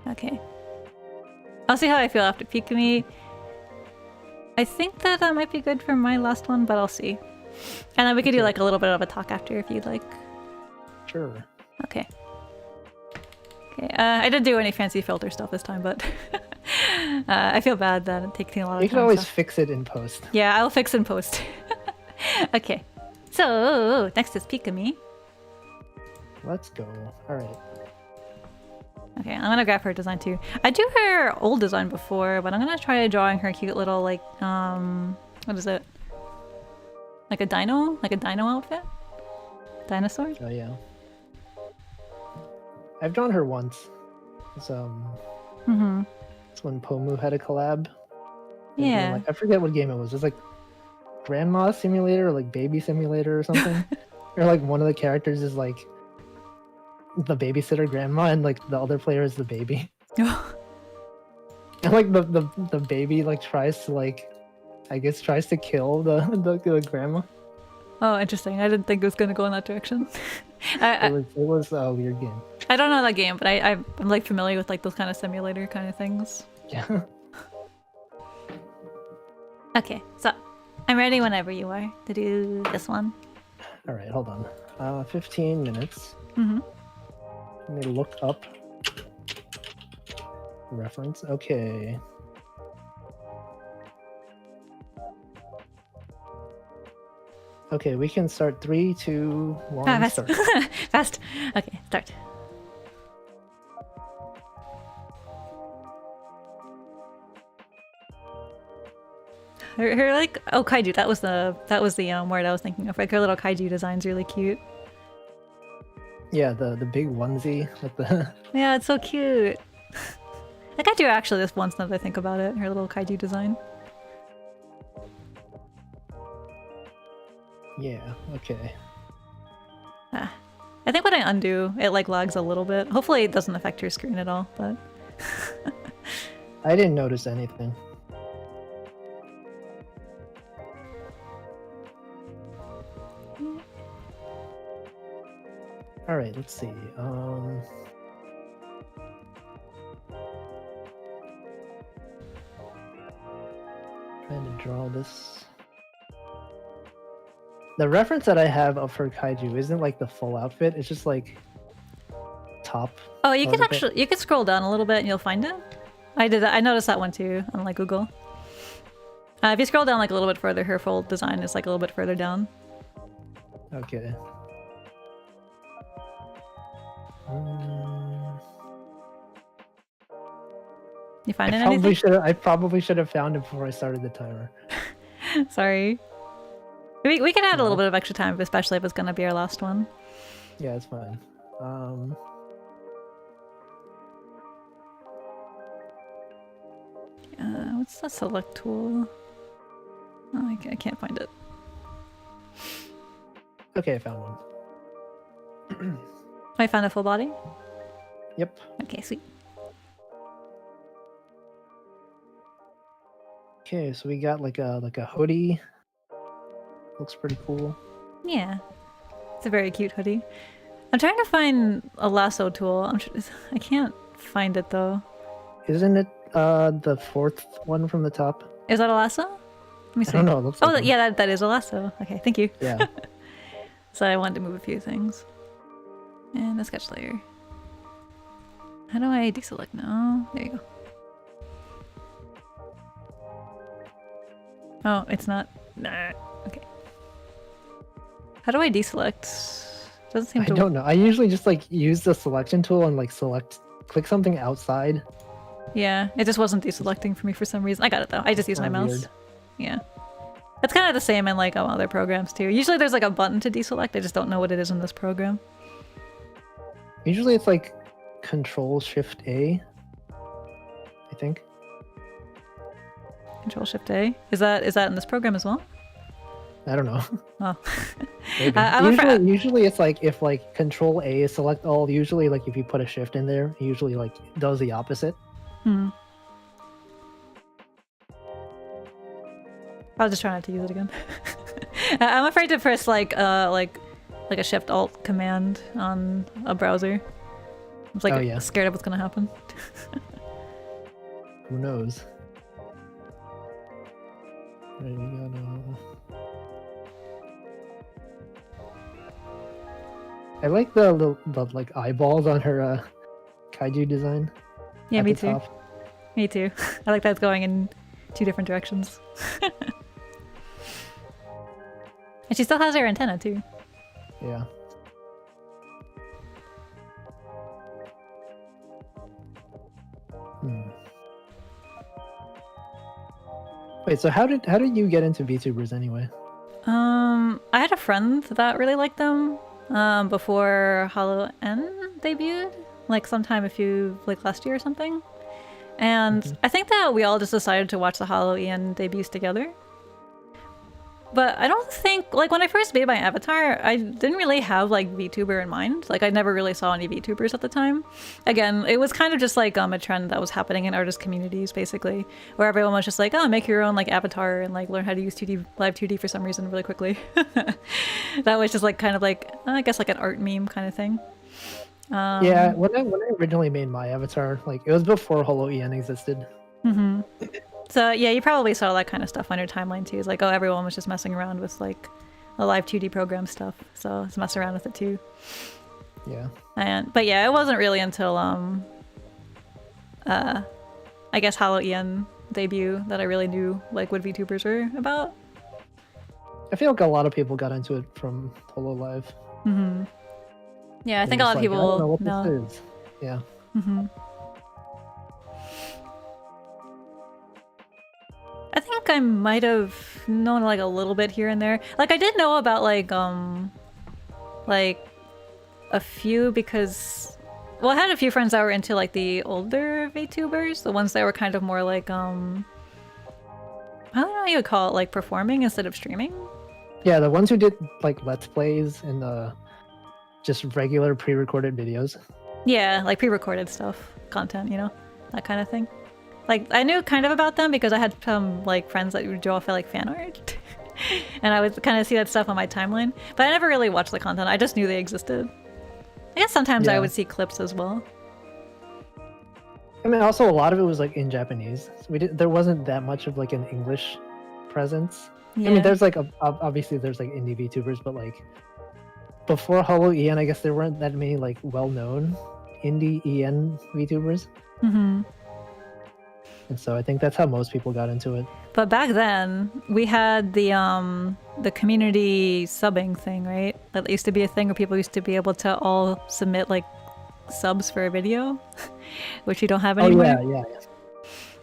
Okay. I'll see how I feel after Pikamee. I think that might be good for my last one, but I'll see. And then we could do like a little bit of a talk after if you'd like. Sure. Okay. Okay. I didn't do any fancy filter stuff this time, but I feel bad that it's taking a lot of time. You can always fix it in post. Yeah, I'll fix in post. Okay. So next is Pikamee. Let's go. All right. Okay, I'm gonna grab her design too. I do her old design before, but I'm gonna try drawing her cute little like what is it? Like a dino outfit? Dinosaur? Oh yeah. I've drawn her once. It's it's when Pomu had a collab. Yeah. Like, I forget what game it was. It's like Grandma Simulator or like Baby Simulator or something. Or like one of the characters is like the babysitter grandma and like the other player is the baby. And like the baby like tries to like tries to kill the grandma. Oh, interesting. I didn't think it was gonna go in that direction. It was a weird game. I don't know that game, but I'm like familiar with like those kind of simulator kind of things. Yeah. Okay, so I'm ready whenever you are to do this one. All right, hold on. 15 minutes. Let me look up reference. Okay. Okay, we can start 3, 2, 1. Fast. Start. Fast. Okay, start. Her like kaiju. That was the word I was thinking of. Like her little kaiju design's really cute. Yeah, the big onesie with the. Yeah, it's so cute. I got to actually this once now that I think about it. Her little kaiju design. Yeah. Okay. I think when I undo, it like lags a little bit. Hopefully, it doesn't affect your screen at all. But I didn't notice anything. All right, let's see. Trying to draw this. The reference that I have of her kaiju isn't like the full outfit. It's just like top. Oh, you could scroll down a little bit and you'll find it. I did that. I noticed that one too on like Google. If you scroll down like a little bit further, her full design is like a little bit further down. Okay. You find anything? I probably should have found it before I started the timer. Sorry. We can add a little bit of extra time, especially if it's gonna be our last one. Yeah, it's fine. What's that select tool? Oh, I can't find it. Okay, I found one. I found a full body? Yep. Okay, sweet. Okay, so we got like a hoodie. Looks pretty cool. Yeah. It's a very cute hoodie. I'm trying to find a lasso tool. I can't find it though. Isn't it the fourth one from the top? Is that a lasso? Let me see. I don't know. It looks like one. Yeah, that is a lasso. Okay, thank you. Yeah. So I wanted to move a few things. And a sketch layer. How do I deselect now? There you go. Oh, it's not. Nah. Okay. How do I deselect? Doesn't seem to. I don't know. I usually just like use the selection tool and like click something outside. Yeah, it just wasn't deselecting for me for some reason. I got it though. I just use my mouse. Weird. Yeah. It's kind of the same in like other programs too. Usually there's like a button to deselect. I just don't know what it is in this program. Usually it's like Control-Shift-A, I think. Control-Shift-A? Is that in this program as well? I don't know. Oh. Usually it's like if like Control-A is select all. Usually like if you put a shift in there, it usually like does the opposite. I'll just try not to use it again. I'm afraid to press like a Shift Alt command on a browser. was like Oh, yeah. scared of what's gonna happen. Who knows? Right, we got, I like the like eyeballs on her kaiju design. Yeah, at me the too. top. Me too. I like that it's going in 2 different directions. And she still has her antenna too. Yeah. Wait, so how did you get into VTubers anyway? I had a friend that really liked them before Hollow N debuted, like sometime like last year or something. And I think that we all just decided to watch the Hollow EN debuts together. But I don't think, like when I first made my avatar, I didn't really have like VTuber in mind. Like I never really saw any VTubers at the time. Again, it was kind of just like a trend that was happening in artist communities basically, where everyone was just like, oh, make your own like avatar and like learn how to use 2D, live 2D for some reason really quickly. That was just like kind of like, I guess like an art meme kind of thing. Yeah, when I originally made my avatar, like it was before Hollow EN existed. So yeah, you probably saw that kind of stuff on your timeline too. It's like, oh, everyone was just messing around with like the live 2D program stuff. So let's mess around with it too. Yeah. But yeah, it wasn't really until I guess Hollow EN debut that I really knew like what VTubers were about. I feel like a lot of people got into it from Hollow Live. Yeah, I They're think a lot of just like, I don't know people what know. this is. Yeah. I think I might have known like a little bit here and there. Like I did know about like a few because, well, I had a few friends that were into like the older VTubers, the ones that were kind of more like I don't know how you would call it, like performing instead of streaming. Yeah, the ones who did like Let's Plays and just regular pre-recorded videos. Yeah, like pre-recorded stuff, content, you know, that kind of thing. Like I knew kind of about them because I had some like friends that would draw for like fan art, and I would kind of see that stuff on my timeline. But I never really watched the content. I just knew they existed. I guess sometimes I would see clips as well. I mean, also a lot of it was like in Japanese. So there wasn't that much of like an English presence. Yeah. I mean, there's like obviously there's like indie VTubers, but like before Hollow EN, I guess there weren't that many like well-known indie EN VTubers. And so I think that's how most people got into it. But back then, we had the community subbing thing, right? That used to be a thing where people used to be able to all submit like subs for a video, which you don't have anymore. Oh yeah.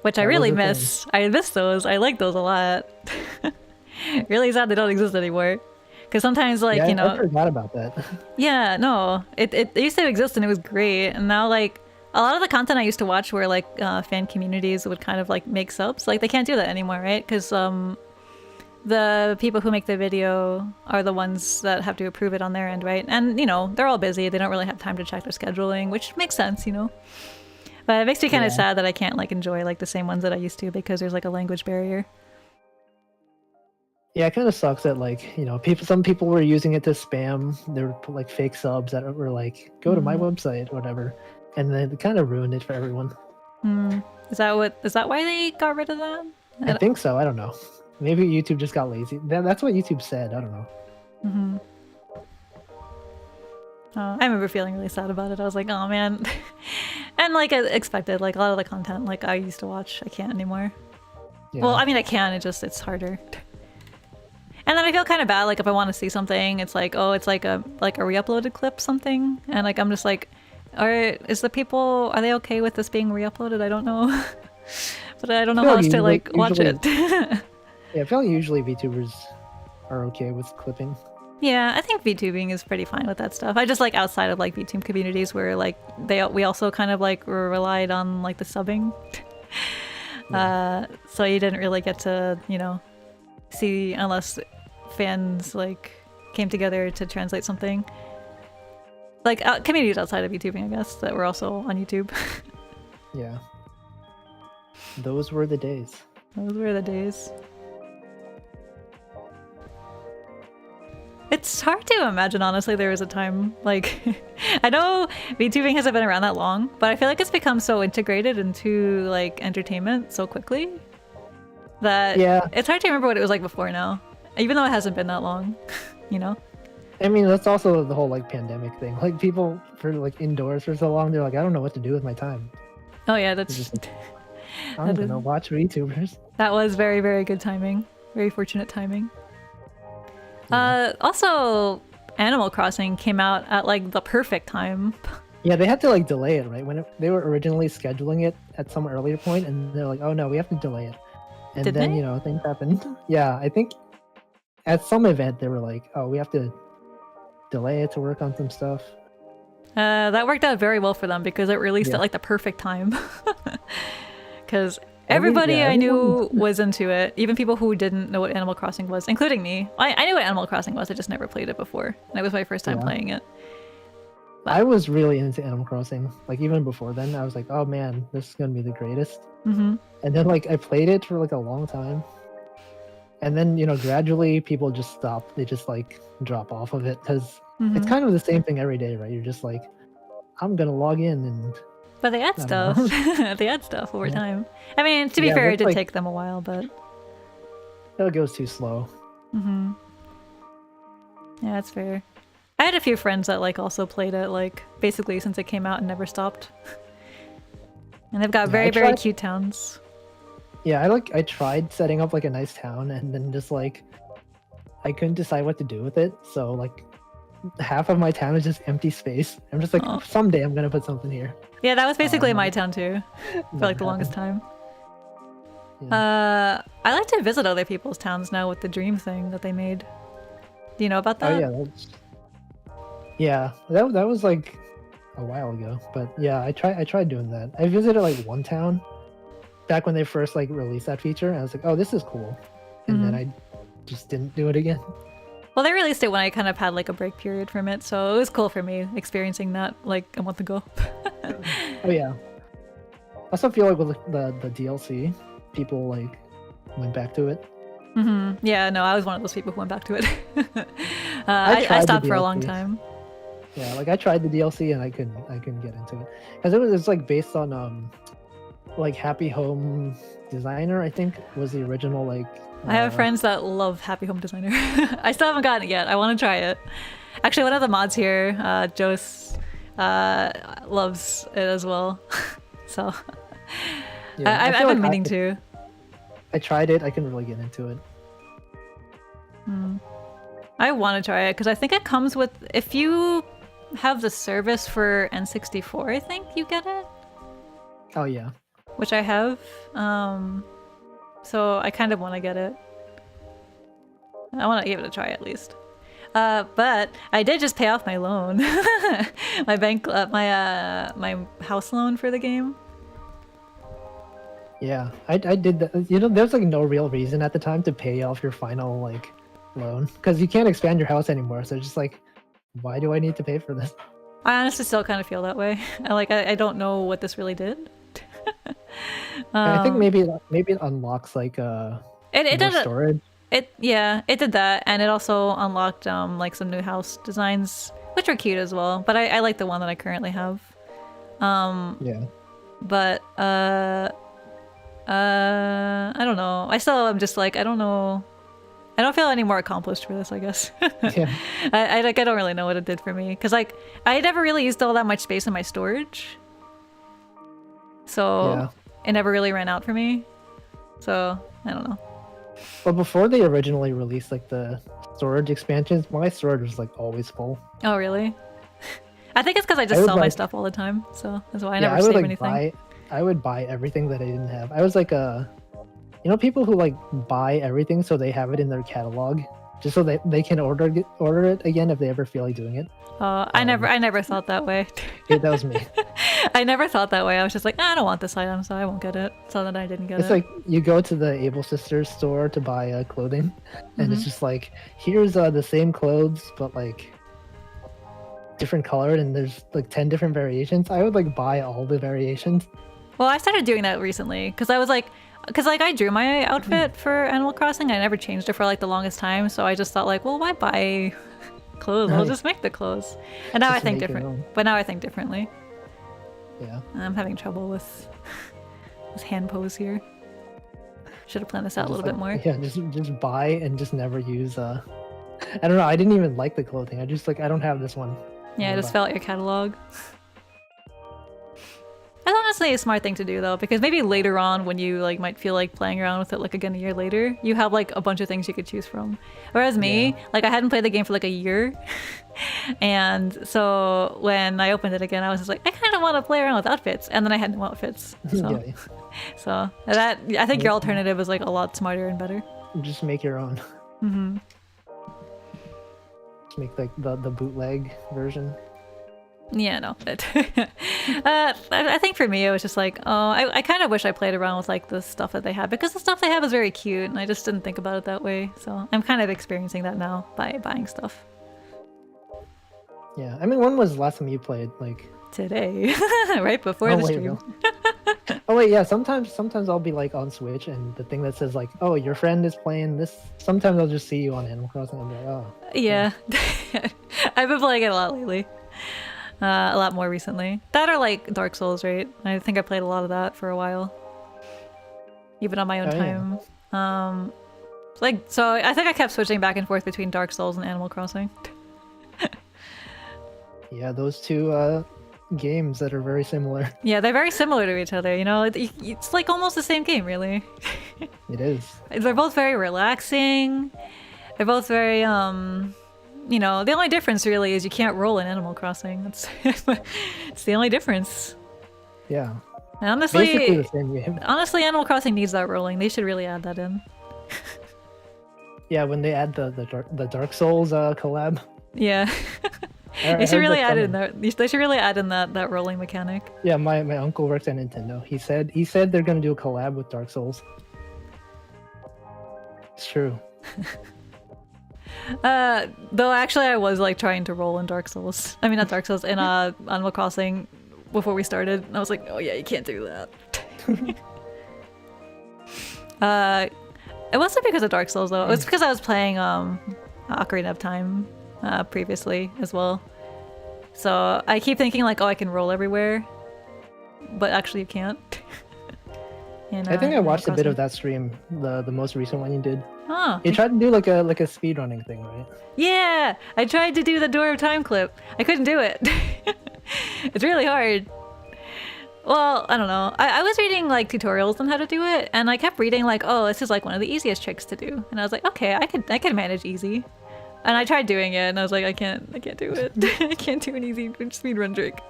Which I really miss. I miss those. I like those a lot. Really sad they don't exist anymore. Because sometimes, like, you know, I forgot about that. Yeah, no, it used to exist and it was great, and now like a lot of the content I used to watch where like fan communities would kind of like make subs, like they can't do that anymore, right? Because the people who make the video are the ones that have to approve it on their end, right? And you know, they're all busy, they don't really have time to check their scheduling, which makes sense, you know. But it makes me kind of sad that I can't like enjoy like the same ones that I used to because there's like a language barrier. Yeah, it kind of sucks that like, you know, some people were using it to spam. They were put like fake subs that were like, go to my website or whatever, and then it kind of ruined it for everyone. Is that why they got rid of that? I think so. I don't know. Maybe YouTube just got lazy. That's what YouTube said. I don't know. I remember feeling really sad about it. I was like, oh man. And like I expected, like a lot of the content like I used to watch, I can't anymore. Yeah. Well, I mean I can, it's harder. And then I feel kind of bad, like if I want to see something, it's like, oh, it's like a re-uploaded clip something, and like I'm just like, are they okay with this being re-uploaded? I don't know, but I don't know how else to like watch it. Yeah, I feel like usually VTubers are okay with clipping. Yeah, I think VTubing is pretty fine with that stuff. I just like outside of like VTube communities where like we also kind of like relied on like the subbing, so you didn't really get to, you know, see unless fans like came together to translate something, like communities outside of YouTubing, I guess, that were also on YouTube. Yeah, those were the days. It's hard to imagine, honestly, there was a time, like, I know VTubing hasn't been around that long, but I feel like it's become so integrated into, like, entertainment so quickly that it's hard to remember what it was like before now, even though it hasn't been that long, you know? I mean, that's also the whole, like, pandemic thing. Like, people for, like, indoors for so long, they're like, I don't know what to do with my time. Oh yeah, that's just like, I'm gonna watch VTubers. That was very, very good timing. Very fortunate timing. Also, Animal Crossing came out at like the perfect time. Yeah, they had to like delay it, right? When they were originally scheduling it at some earlier point, and they're like, "Oh no, we have to delay it." And Did then they? you know things happened. Yeah, I think at some event they were like, "Oh, we have to delay it to work on some stuff." That worked out very well for them because it released at like the perfect time. Because everybody I knew was into it, even people who didn't know what Animal Crossing was, including me. I knew what Animal Crossing was, I just never played it before. And it was my first time playing it. But I was really into Animal Crossing. Like even before then, I was like, oh man, this is gonna be the greatest. And then like I played it for like a long time. And then, you know, gradually people just stop. They just like drop off of it because it's kind of the same thing every day, right? You're just like, I'm gonna log in and... But they add stuff. They add stuff over time. I mean, to be fair, it did take them a while, but... It goes too slow. Yeah, that's fair. I had a few friends that like also played it like basically since it came out and never stopped. And they've got very, very cute towns. Yeah, I tried setting up like a nice town and then just like I couldn't decide what to do with it. So like half of my town is just empty space. I'm just like, someday I'm gonna put something here. Yeah, that was basically my town too for like the longest time. I like to visit other people's towns now with the dream thing that they made. Do you know about that? Oh yeah, that was like a while ago, but yeah, I tried doing that. I visited like one town back when they first like released that feature, and I was like, oh, this is cool, and then I just didn't do it again. Well, they released it when I kind of had like a break period from it, so it was cool for me experiencing that like a month ago. Oh yeah. I also feel like with the DLC, people like went back to it. Yeah, no, I was one of those people who went back to it. I stopped for a long time. Yeah, like I tried the DLC and I couldn't get into it because it was like based on like Happy Home Designer, I think was the original like. I have friends that love Happy Home Designer. I still haven't gotten it yet. I want to try it. Actually, one of the mods here, Jose, loves it as well. So yeah, I've been meaning to. I tried it. I couldn't really get into it. I want to try it because I think it comes with, if you have the service for N64, I think you get it. Oh yeah. Which I have. So I kind of want to get it. I want to give it a try at least. But I did just pay off my loan, my bank, my house loan for the game. Yeah, I did that. You know, there's like no real reason at the time to pay off your final like loan because you can't expand your house anymore. So it's just like, why do I need to pay for this? I honestly still kind of feel that way. I don't know what this really did. I think maybe it unlocks like more storage. It did that, and it also unlocked like some new house designs, which are cute as well. But I like the one that I currently have. Yeah. But I don't know. I still am just like, I don't know. I don't feel any more accomplished for this, I guess. Yeah. I don't really know what it did for me because like I never really used all that much space in my storage. So it never really ran out for me. So I don't know. But before they originally released like the storage expansions, my storage was like always full. Oh really? I think it's because I just sell my stuff all the time, so that's why I never save anything. I would buy everything that I didn't have. I was like you know, people who like buy everything so they have it in their catalog, just so they can order it again if they ever feel like doing it. I never thought that way. Yeah, that was me. I never thought that way. I was just like, I don't want this item, so I won't get it. So then I didn't get it. It's like you go to the Able Sisters store to buy clothing, and it's just like, here's the same clothes, but like different colored, and there's like 10 different variations. I would like buy all the variations. Well, I started doing that recently because I was like, because like I drew my outfit for Animal Crossing. I never changed it for like the longest time, so I just thought like, well, why buy clothes? I'll just make the clothes. And now I think different. But now I think differently. Yeah. I'm having trouble with this hand pose here. Should have planned this out a little bit more. Yeah, just buy and just never use. I don't know. I didn't even like the clothing. I just like I don't have this one. Yeah, just fill out your catalog. That's honestly a smart thing to do though, because maybe later on when you like might feel like playing around with it like again a year later, you have like a bunch of things you could choose from. Whereas me, like I hadn't played the game for like a year, and so when I opened it again, I was just like, I kind of want to play around with outfits, and then I had no outfits. So, so that I think your alternative is like a lot smarter and better. Just make your own. Mm-hmm. Just make like the bootleg version. Yeah, no. I think for me it was just like, oh, I kind of wish I played around with like the stuff that they have, because the stuff they have is very cute, and I just didn't think about it that way. So I'm kind of experiencing that now by buying stuff. Yeah, I mean, when was the last time you played? Like today, right before the stream. Oh wait, yeah. Sometimes I'll be like on Switch, and the thing that says like, "Oh, your friend is playing this." Sometimes I'll just see you on Animal Crossing. I'm like, oh. Yeah, I've been playing it a lot lately. A lot more recently. That or like Dark Souls, right? I think I played a lot of that for a while, even on my own time. Yeah. So I think I kept switching back and forth between Dark Souls and Animal Crossing. Yeah, those two games that are very similar. Yeah, they're very similar to each other. You know, it's like almost the same game, really. It is. They're both very relaxing. They're both very you know, the only difference really is you can't roll in Animal Crossing. That's it's the only difference. Yeah. And honestly, basically the same game. Honestly, Animal Crossing needs that rolling. They should really add that in. Yeah, when they add the Dark Souls collab. Yeah. They should really add in that. They should really add in that rolling mechanic. Yeah, my uncle works at Nintendo. He said they're gonna do a collab with Dark Souls. It's true. Though actually I was like trying to roll in Dark Souls. I mean not Dark Souls, in Animal Crossing before we started. And I was like, oh yeah, you can't do that. It wasn't because of Dark Souls though. It was because I was playing Ocarina of Time previously as well. So I keep thinking like, oh, I can roll everywhere, but actually you can't. I think I watched a bit of that stream, the most recent one you did. Oh. You tried to do like a speedrunning thing, right? Yeah, I tried to do the Door of Time clip. I couldn't do it. It's really hard. Well, I don't know. I was reading like tutorials on how to do it, and I kept reading like, oh, this is like one of the easiest tricks to do. And I was like, okay, I can manage easy. And I tried doing it, and I was like, I can't do it. I can't do an easy speedrun trick.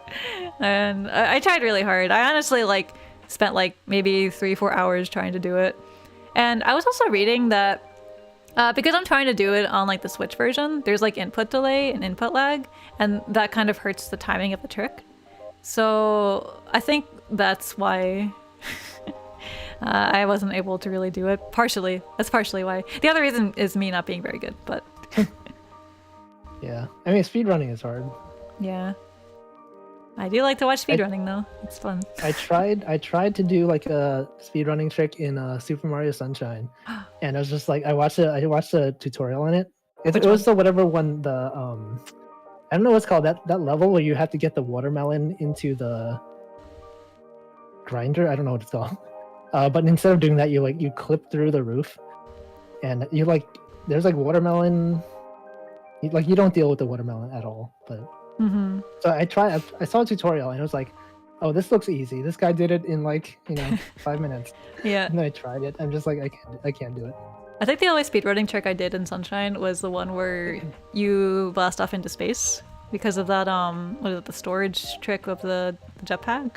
And I tried really hard. I honestly like spent like maybe 3-4 hours trying to do it. And I was also reading that because I'm trying to do it on like the Switch version, there's like input delay and input lag, and that kind of hurts the timing of the trick. So I think that's why I wasn't able to really do it. Partially. That's partially why. The other reason is me not being very good, but... Yeah. I mean, speedrunning is hard. Yeah. I do like to watch speedrunning though. It's fun. I tried to do like a speedrunning trick in Super Mario Sunshine, and I was just like, I watched a tutorial on it. It was the whatever one, the I don't know what's called, that level where you have to get the watermelon into the grinder. I don't know what it's called. But instead of doing that, you clip through the roof, and you like there's like watermelon. You don't deal with the watermelon at all, but. Mm-hmm. So I saw a tutorial and I was like, oh, this looks easy. This guy did it in like 5 minutes. Yeah. And then I tried it. I'm just like, I can't do it. I think the only speedrunning trick I did in Sunshine was the one where you blast off into space because of that what is it, the storage trick of the jetpack,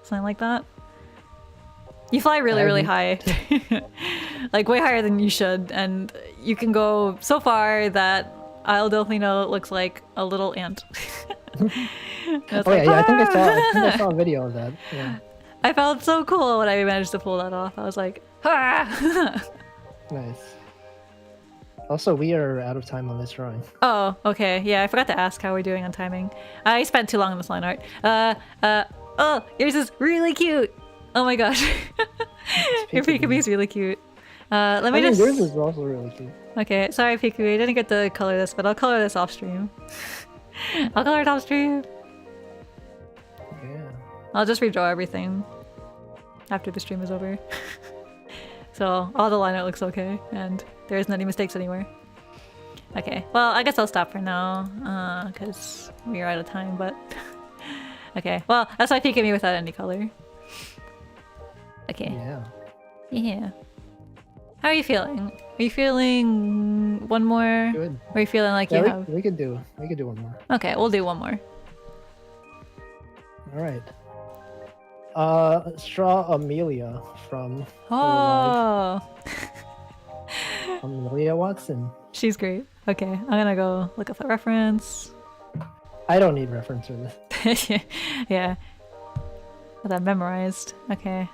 something like that. You fly really high, like way higher than you should, and you can go so far that Isle Delfino looks like a little ant. Oh yeah, I think I saw a video of that. Yeah. I felt so cool when I managed to pull that off. I was like, ah! Nice. Also, we are out of time on this drawing. Oh, okay. Yeah, I forgot to ask how we're doing on timing. I spent too long on this line art. Oh, yours is really cute. Oh my gosh. Your Pikamee is really cute. Let me yours just. is also really cute. Okay, sorry Pikamee, I didn't get to color this, but I'll color this off stream. I'll color it off stream. Yeah. I'll just redraw everything after the stream is over. So all the line art looks okay, and there isn't any mistakes anywhere. Okay, well, I guess I'll stop for now, because we are out of time, but... Okay, well, that's why Pikamee without any color. Okay. Yeah. Yeah. How are you feeling? Are you feeling one more? Good. Or are you feeling like Yeah, you have... we could do one more. Okay, we'll do one more. All right. Straw Amelia from Oh! Amelia Watson. She's great. Okay, I'm gonna go look up the reference. I don't need reference for this. Yeah. Got that memorized. Okay.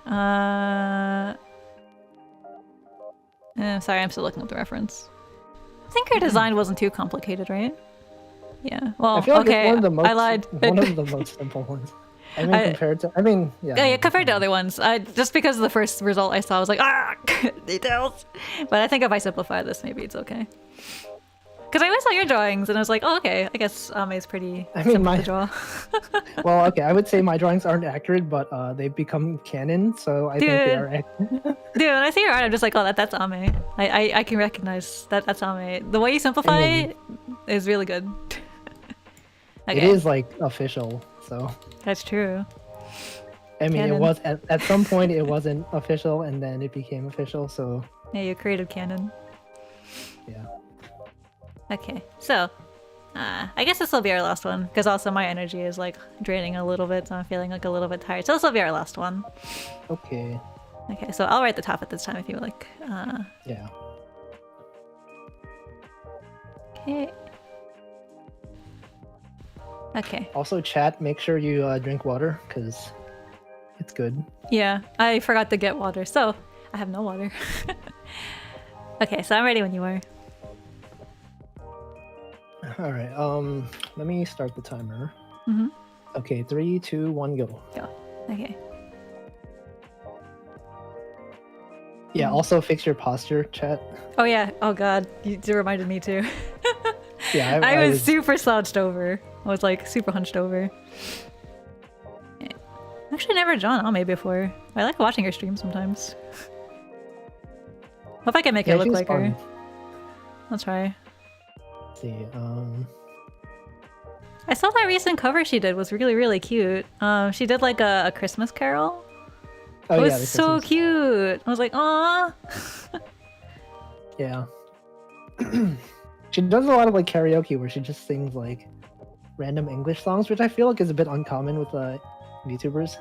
Sorry, I'm still looking up the reference. I think her design wasn't too complicated, right? Yeah. Well, I feel like okay. it's one of the most, I lied. one of the most simple ones. I mean, compared to, Yeah, compared to other ones. Just because of the first result I saw, I was like, ah, details. But I think if I simplify this, maybe it's okay. Because I always saw your drawings, and I was like, oh, okay, I guess Ame's pretty simple to draw. Well, okay, I would say my drawings aren't accurate, but they've become canon, so I think they are accurate. Dude, when I see your art, I'm just like, oh, that's Ame. I can recognize that's Ame. The way you simplify is really good. Okay. It is, like, official, so... That's true. I mean, Canon. it was, at some point, it wasn't official, and then it became official, so... Yeah, your creative canon. Yeah. Okay, so I guess this will be our last one, because also my energy is like draining a little bit, so I'm feeling like a little bit tired. So this will be our last one. Okay. Okay, so I'll write the top at this time if you like. Yeah. Okay. Okay. Also, chat, make sure you drink water, because it's good. Yeah, I forgot to get water, so I have no water. Okay, so I'm ready when you are. All right. Let me start the timer. Mm-hmm. Okay, 3, 2, 1, go. Go. Okay. Yeah. Also, fix your posture, chat. Oh yeah. Oh god, you reminded me too. Yeah, I was super slouched over. I was like super hunched over. Okay. I've actually never drawn Ame before. I like watching her stream sometimes. Hope I can make it look she's like fun. her. I'll try. Let's see. I saw that recent cover she did was really cute. She did like a Christmas Carol. Oh, It was yeah, the so Christmas. cute. I was like, aw. Yeah. She does a lot of like karaoke where she just sings like random English songs, which I feel like is a bit uncommon with VTubers.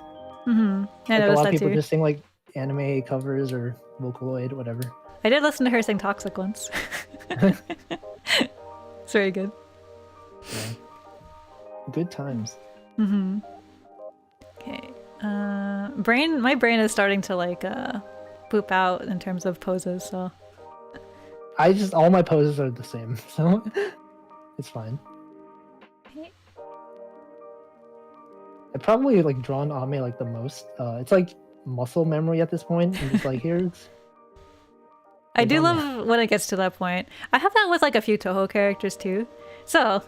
Mm-hmm. I Like, a noticed lot that of people too. just sing like anime covers or Vocaloid, whatever. I did listen to her sing Toxic once. It's very good. Yeah. Good times. Mm-hmm. Okay. My brain is starting to like poop out in terms of poses, so All my poses are the same, so it's fine. okay. I probably like drawn Ame like the most. It's like muscle memory at this point. I'm just like, here's. I do Ame. love when it gets to that point. I have that with like a few Toho characters too. So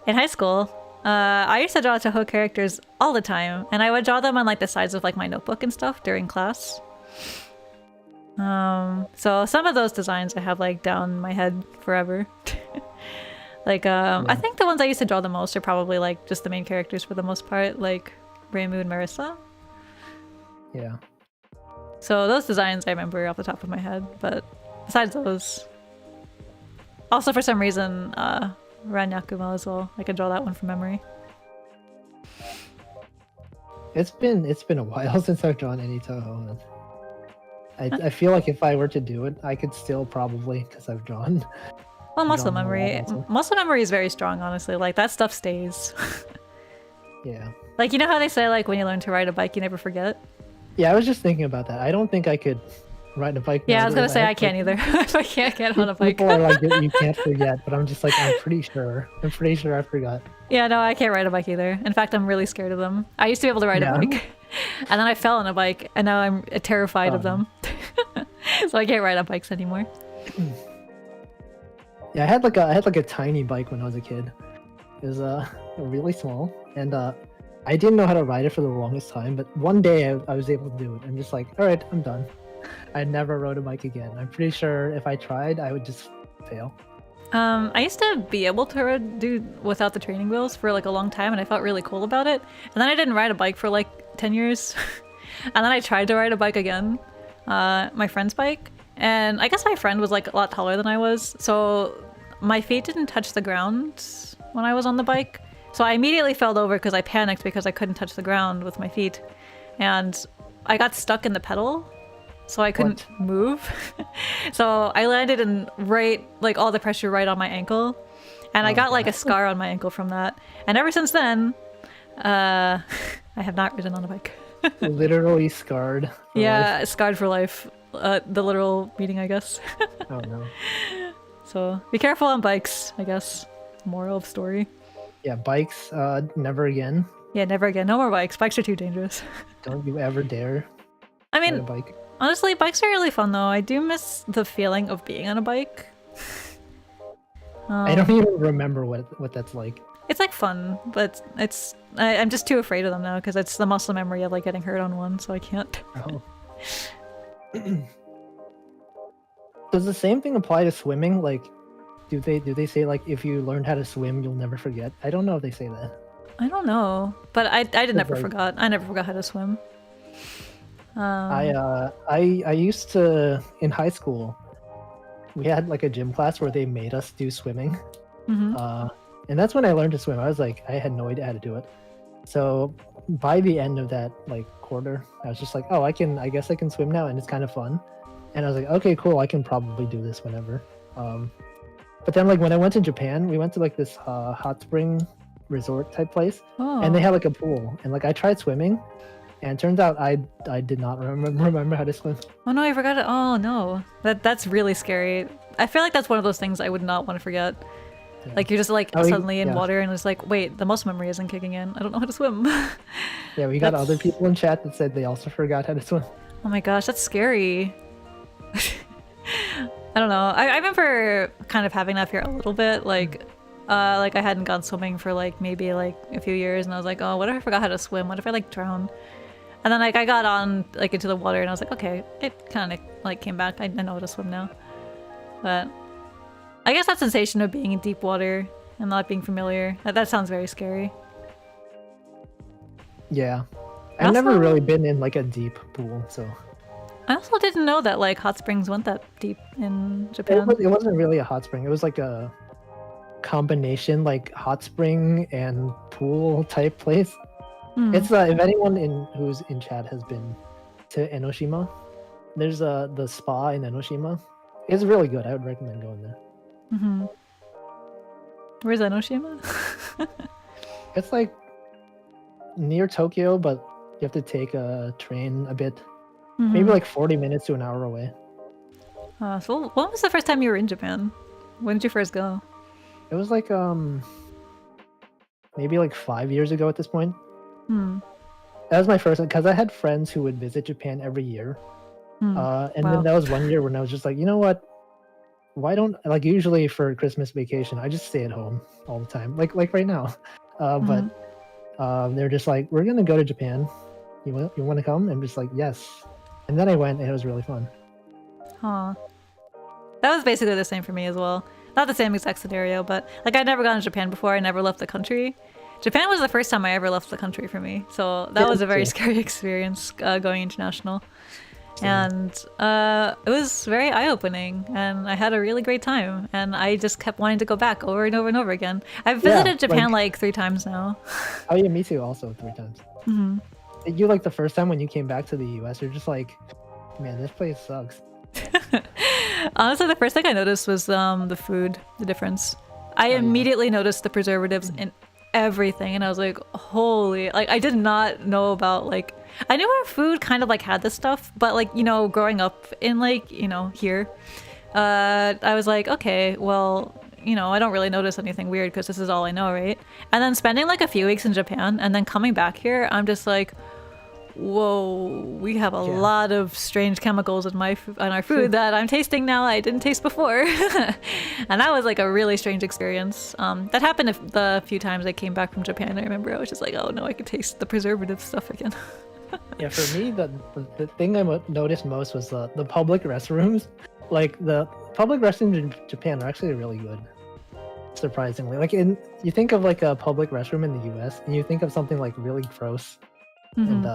in high school, I used to draw Toho characters all the time, and I would draw them on like the sides of like my notebook and stuff during class. So some of those designs I have like down my head forever. Like I think the ones I used to draw the most are probably like just the main characters for the most part, like Reimu and Marissa. Yeah. So those designs I remember off the top of my head, but besides those, also for some reason, Ran Yakumo as well. I could draw that one from memory. It's been a while since I've drawn any Toho. I feel like if I were to do it, I could still probably, because I've drawn. Well, muscle drawn a lot memory. also. Muscle memory is very strong, honestly. Like that stuff stays. Yeah. Like you know how they say like when you learn to ride a bike, you never forget. Yeah, I was just thinking about that. I don't think I could ride a bike. Yeah, I was gonna nowadays. say I have, can't either. If I can't get on a bike. People are like, you can't forget, but I'm just like, I'm pretty sure I forgot. Yeah, no, I can't ride a bike either. In fact, I'm really scared of them. I used to be able to ride a Yeah. bike, and then I fell on a bike, and now I'm terrified of them. So I can't ride on bikes anymore. Yeah, I had like a tiny bike when I was a kid. It was really small, and I didn't know how to ride it for the longest time. But one day I was able to do it. I'm just like, all right, I'm done. I never rode a bike again. I'm pretty sure if I tried, I would just fail. I used to be able to do without the training wheels for like a long time, and I felt really cool about it. And then I didn't ride a bike for like 10 years. And then I tried to ride a bike again, my friend's bike. And I guess my friend was like a lot taller than I was, so my feet didn't touch the ground when I was on the bike. So I immediately fell over because I panicked because I couldn't touch the ground with my feet. And I got stuck in the pedal, so I couldn't move. So I landed in like all the pressure right on my ankle. And I got like a scar on my ankle from that. And ever since then, I have not ridden on a bike. Literally scarred. Yeah, life. Scarred for life. The literal meaning, I guess. Oh no. So be careful on bikes, I guess. Moral of the story. Yeah, bikes, never again. Yeah, never again. No more bikes. Bikes are too dangerous. Don't you ever dare. I mean, ride a bike. Honestly, bikes are really fun though. I do miss the feeling of being on a bike. I don't even remember what that's like. It's like fun, but I'm just too afraid of them now because it's the muscle memory of like getting hurt on one, so I can't. Oh. Does the same thing apply to swimming? Like, do they say like if you learn how to swim, you'll never forget? I don't know if they say that. I don't know, but I never forgot. I never forgot how to swim. I used to in high school. We had like a gym class where they made us do swimming. Mm-hmm. And that's when I learned to swim. I was like, I had no idea how to do it. So by the end of that like quarter, I was just like, oh, I guess I can swim now, and it's kind of fun. And I was like, okay, cool, I can probably do this whenever. But then like when I went to Japan, we went to like this hot spring resort type place, and they had like a pool. And like I tried swimming, and it turns out I did not remember how to swim. Oh no, I forgot it. Oh no, that's really scary. I feel like that's one of those things I would not want to forget. Yeah. Like you're just like suddenly in water and it's like, wait, the muscle memory isn't kicking in. I don't know how to swim. Yeah, we got other people in chat that said they also forgot how to swim. Oh my gosh, that's scary. I don't know. I remember kind of having that fear a little bit. Like I hadn't gone swimming for like maybe like a few years, and I was like, oh, what if I forgot how to swim? What if I like drown? And then like I got on like into the water, and I was like, okay, it kind of like came back. I know how to swim now. But I guess that sensation of being in deep water and not being familiar, that sounds very scary. Yeah. I've never really been in like a deep pool, so. I also didn't know that like hot springs went that deep in Japan. It wasn't really a hot spring. It was like a combination, like hot spring and pool type place. It's if anyone who's in chat has been to Enoshima, there's the spa in Enoshima. It's really good. I would recommend going there. Mm-hmm. Where's Enoshima? It's like near Tokyo, but you have to take a train a bit. Maybe like 40 minutes to an hour away. So when was the first time you were in Japan? When did you first go? It was like maybe like 5 years ago at this point. That was my first, because I had friends who would visit Japan every year. And then that was one year when I was just like, you know what? Why don't, like usually for Christmas vacation, I just stay at home all the time, like right now. But they're just like, we're gonna go to Japan. You want to come? I'm just like, yes. And then I went, and it was really fun. Huh. That was basically the same for me as well. Not the same exact scenario, but like I'd never gone to Japan before. I never left the country. Japan was the first time I ever left the country for me, so that was a very scary experience going international. And it was very eye-opening, and I had a really great time, and I just kept wanting to go back over and over and over again. I've visited Japan like 3 times now. Oh yeah, me too, also 3 times. You like the first time when you came back to the US, you're just like, man, this place sucks. Honestly, the first thing I noticed was the food, the difference. I immediately noticed the preservatives in everything, and I was like, holy, like I did not know about like I knew our food kind of like had this stuff, but like, you know, growing up in like, you know, here, I was like, okay, well, you know, I don't really notice anything weird because this is all I know, right? And then spending like a few weeks in Japan and then coming back here, I'm just like, whoa, we have a lot of strange chemicals in our food that I'm tasting now I didn't taste before. And that was like a really strange experience. That happened the few times I came back from Japan. I remember I was just like, oh no, I could taste the preservative stuff again. Yeah, for me, the thing I noticed most was the public restrooms. Like, the public restrooms in Japan are actually really good, surprisingly. Like, you think of like a public restroom in the US, and you think of something like really gross. And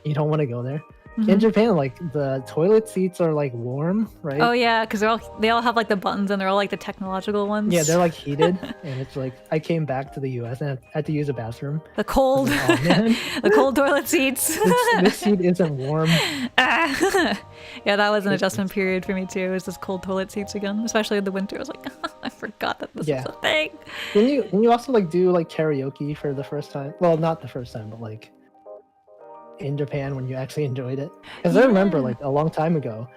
you don't want to go there. In Japan, like the toilet seats are like warm, right? Oh yeah, because they all have like the buttons and they're all like the technological ones. Yeah, they're like heated, and it's like I came back to the US and I had to use a bathroom. The cold, like, oh, man. the cold toilet seats. This seat isn't warm. Yeah, that was an adjustment period for me too. It was just cold toilet seats again, especially in the winter. I was like, I forgot that this was a thing. When you also like do like karaoke for the first time, well, not the first time, but like in Japan when you actually enjoyed it, because I remember like a long time ago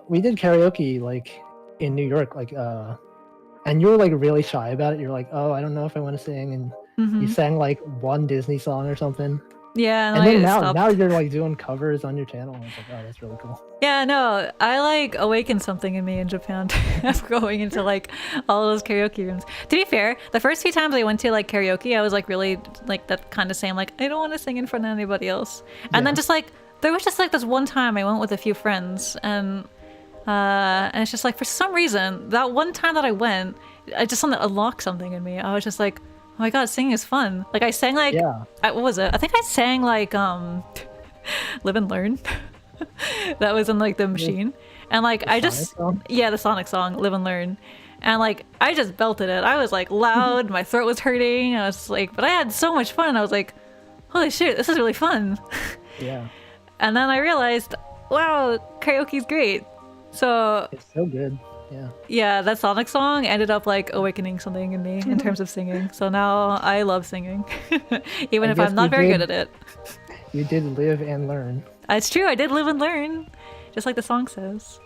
we did karaoke like in New York, like and you were like really shy about it. You're like, oh, I don't know if I want to sing, and you sang like one Disney song or something. Yeah, and then now you're like doing covers on your channel. I was like, oh, that's really cool. Yeah, no, I like awakened something in me in Japan after going into like all those karaoke rooms. To be fair, the first few times I went to like karaoke, I was like really like that kind of saying like, I don't want to sing in front of anybody else. And then just like there was just like this one time I went with a few friends, and it's just like for some reason that one time that I went, I just something unlocked something in me. I was just like, oh my god, singing is fun. Like I sang like what was it? I think I sang like Live and Learn. That was in like the machine. And like the Sonic song, Live and Learn. And like I just belted it. I was like loud, my throat was hurting. I was like, but I had so much fun. I was like, holy shit, this is really fun. Yeah. And then I realized, wow, karaoke's great. So it's so good. Yeah. Yeah, that Sonic song ended up like awakening something in me in terms of singing. So now I love singing, even if I'm not very good at it. You did live and learn. It's true, I did live and learn, just like the song says.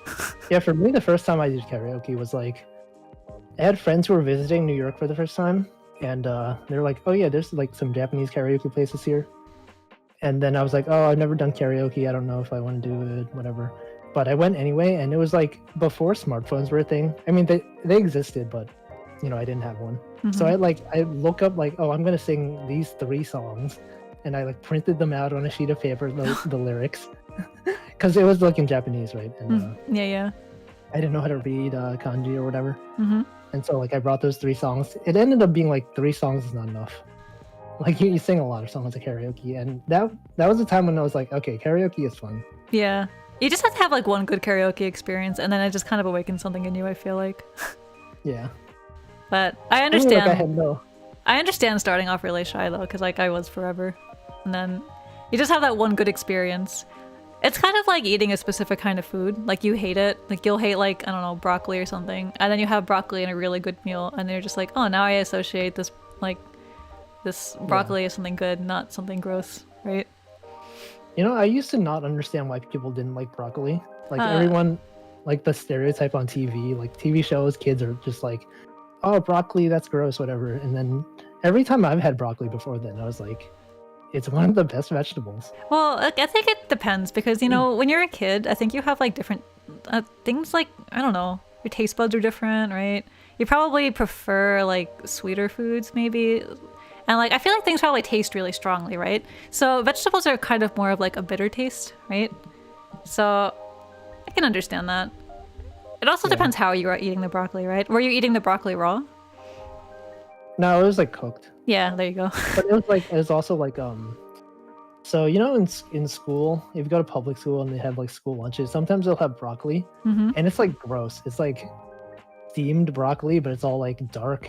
Yeah, for me, the first time I did karaoke was like, I had friends who were visiting New York for the first time, and they're like, oh yeah, there's like some Japanese karaoke places here. And then I was like, oh, I've never done karaoke. I don't know if I want to do it, whatever. But I went anyway, and it was like before smartphones were a thing. I mean, they existed, but you know, I didn't have one. So I look up like, oh, I'm gonna sing these 3 songs, and I like printed them out on a sheet of paper, the lyrics, because it was like in Japanese, right? And, yeah. I didn't know how to read kanji or whatever, and so like I brought those 3 songs. It ended up being like 3 songs is not enough. Like you sing a lot of songs at karaoke, and that was the time when I was like, okay, karaoke is fun. Yeah. You just have to have like one good karaoke experience, and then it just kind of awakens something in you, I feel like. Yeah. But I understand. Like I understand starting off really shy though, because like I was forever. And then you just have that one good experience. It's kind of like eating a specific kind of food. Like you hate it. Like you'll hate like, I don't know, broccoli or something. And then you have broccoli in a really good meal, and you're just like, oh, now I associate this broccoli as something good, not something gross, right? You know, I used to not understand why people didn't like broccoli. Like everyone, like the stereotype on TV, like TV shows, kids are just like, oh, broccoli, that's gross, whatever. And then every time I've had broccoli before then, I was like, it's one of the best vegetables. Well, I think it depends because, you know, when you're a kid, I think you have like different things like, I don't know, your taste buds are different, right? You probably prefer like sweeter foods maybe. And like, I feel like things probably taste really strongly, right? So vegetables are kind of more of like a bitter taste, right? So I can understand that. It also depends how you are eating the broccoli, right? Were you eating the broccoli raw? No, it was like cooked. Yeah, there you go. But it was also like, so you know, in school, if you go to public school and they have like school lunches, sometimes they'll have broccoli, and it's like gross. It's like steamed broccoli, but it's all like dark.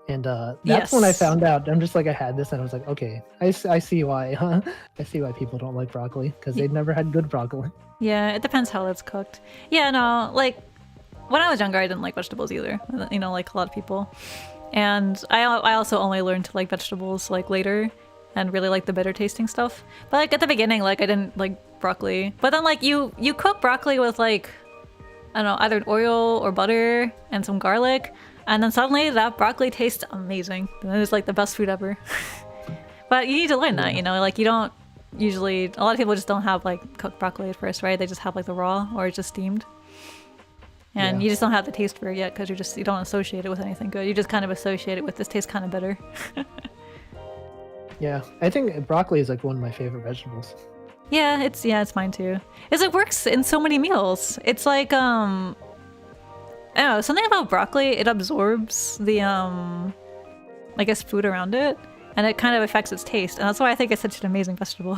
And that's when I found out. I'm just like, I had this, and I was like, okay, I see why. I see why people don't like broccoli, because they've never had good broccoli. Yeah, it depends how it's cooked. Yeah, no, like when I was younger, I didn't like vegetables either. You know, like a lot of people. And I also only learned to like vegetables like later. and really like the bitter tasting stuff. But like at the beginning, like I didn't like broccoli. But then like you cook broccoli with like, I don't know, either oil or butter and some garlic, and then suddenly that broccoli tastes amazing. And it's like the best food ever. But you need to learn that, you know, like you don't usually, a lot of people just don't have like cooked broccoli at first, right? They just have like the raw or it's just steamed. And you just don't have the taste for it yet because you don't associate it with anything good. You just kind of associate it with this tastes kind of bitter. Yeah, I think broccoli is like one of my favorite vegetables. Yeah, it's mine too. It works in so many meals. It's like I don't know, something about broccoli, it absorbs the I guess food around it, and it kind of affects its taste, and that's why I think it's such an amazing vegetable.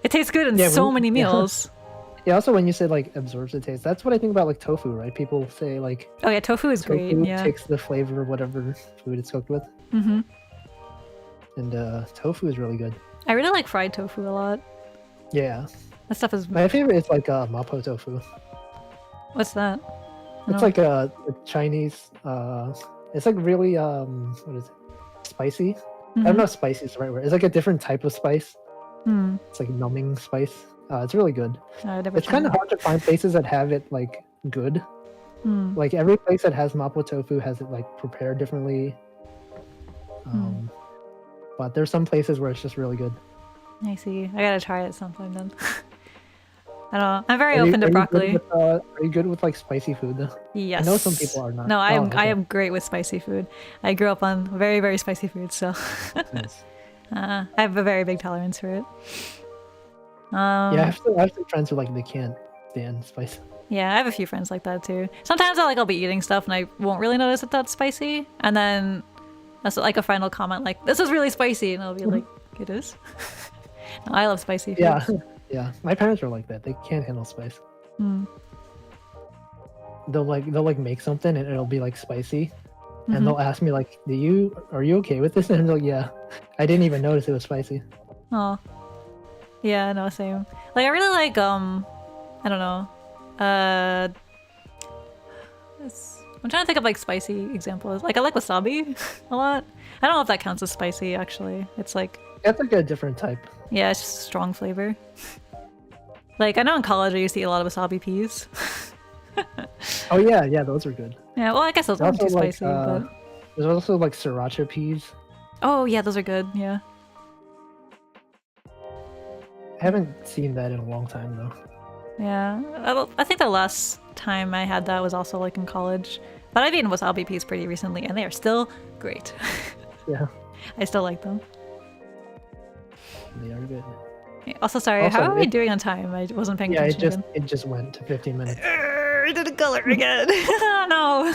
It tastes good in so many meals. Yeah, also when you say like absorbs the taste, that's what I think about like tofu, right? People say like, oh yeah, tofu is great. Yeah, takes the flavor of whatever food it's cooked with. Mm-hmm. And tofu is really good. I really like fried tofu a lot. Yeah, that stuff is my favorite. Is like mapo tofu. What's that? It's like a Chinese. It's like really what is it? Spicy. I don't know if spicy is the right word. It's like a different type of spice. It's like numbing spice. It's really good. It's kind of hard to find places that have it like good. Like every place that has mapo tofu has it like prepared differently. But there's some places where it's just really good. I see. I gotta try it sometime then. I don't know. I'm very open to broccoli. Are you good with like spicy food though? Yes. I know some people are not. No, I am great with spicy food. I grew up on very, very spicy food, so Nice. I have a very big tolerance for it. Yeah, I have some friends who like they can't stand spice. Yeah, I have a few friends like that too. Sometimes I'll be eating stuff and I won't really notice that that's spicy, and then that's like a final comment like, "This is really spicy," and I'll be like, "It is." No, I love spicy food. Yeah, yeah. My parents are like that. They can't handle spice. They'll make something and it'll be like spicy, and they'll ask me like, "Are you okay with this?" And I'm like, "Yeah, I didn't even notice it was spicy." Oh. Yeah, no, same. Like I really like I don't know. I'm trying to think of like spicy examples. Like I like wasabi a lot. I don't know if that counts as spicy actually. It's like, that's like a different type. Yeah, it's just a strong flavor. Like I know in college I used to eat a lot of wasabi peas. Oh yeah, those are good. Yeah, well I guess those aren't too spicy, but there's also like sriracha peas. Oh yeah, those are good, yeah. I haven't seen that in a long time though. Yeah, I think the last time I had that was also like in college. But I've eaten wasabi peas pretty recently and they are still great. Yeah. I still like them. They are good. Also, sorry, how are we doing on time? I wasn't paying attention. Yeah, it just went to 15 minutes. I didn't color again. Oh no.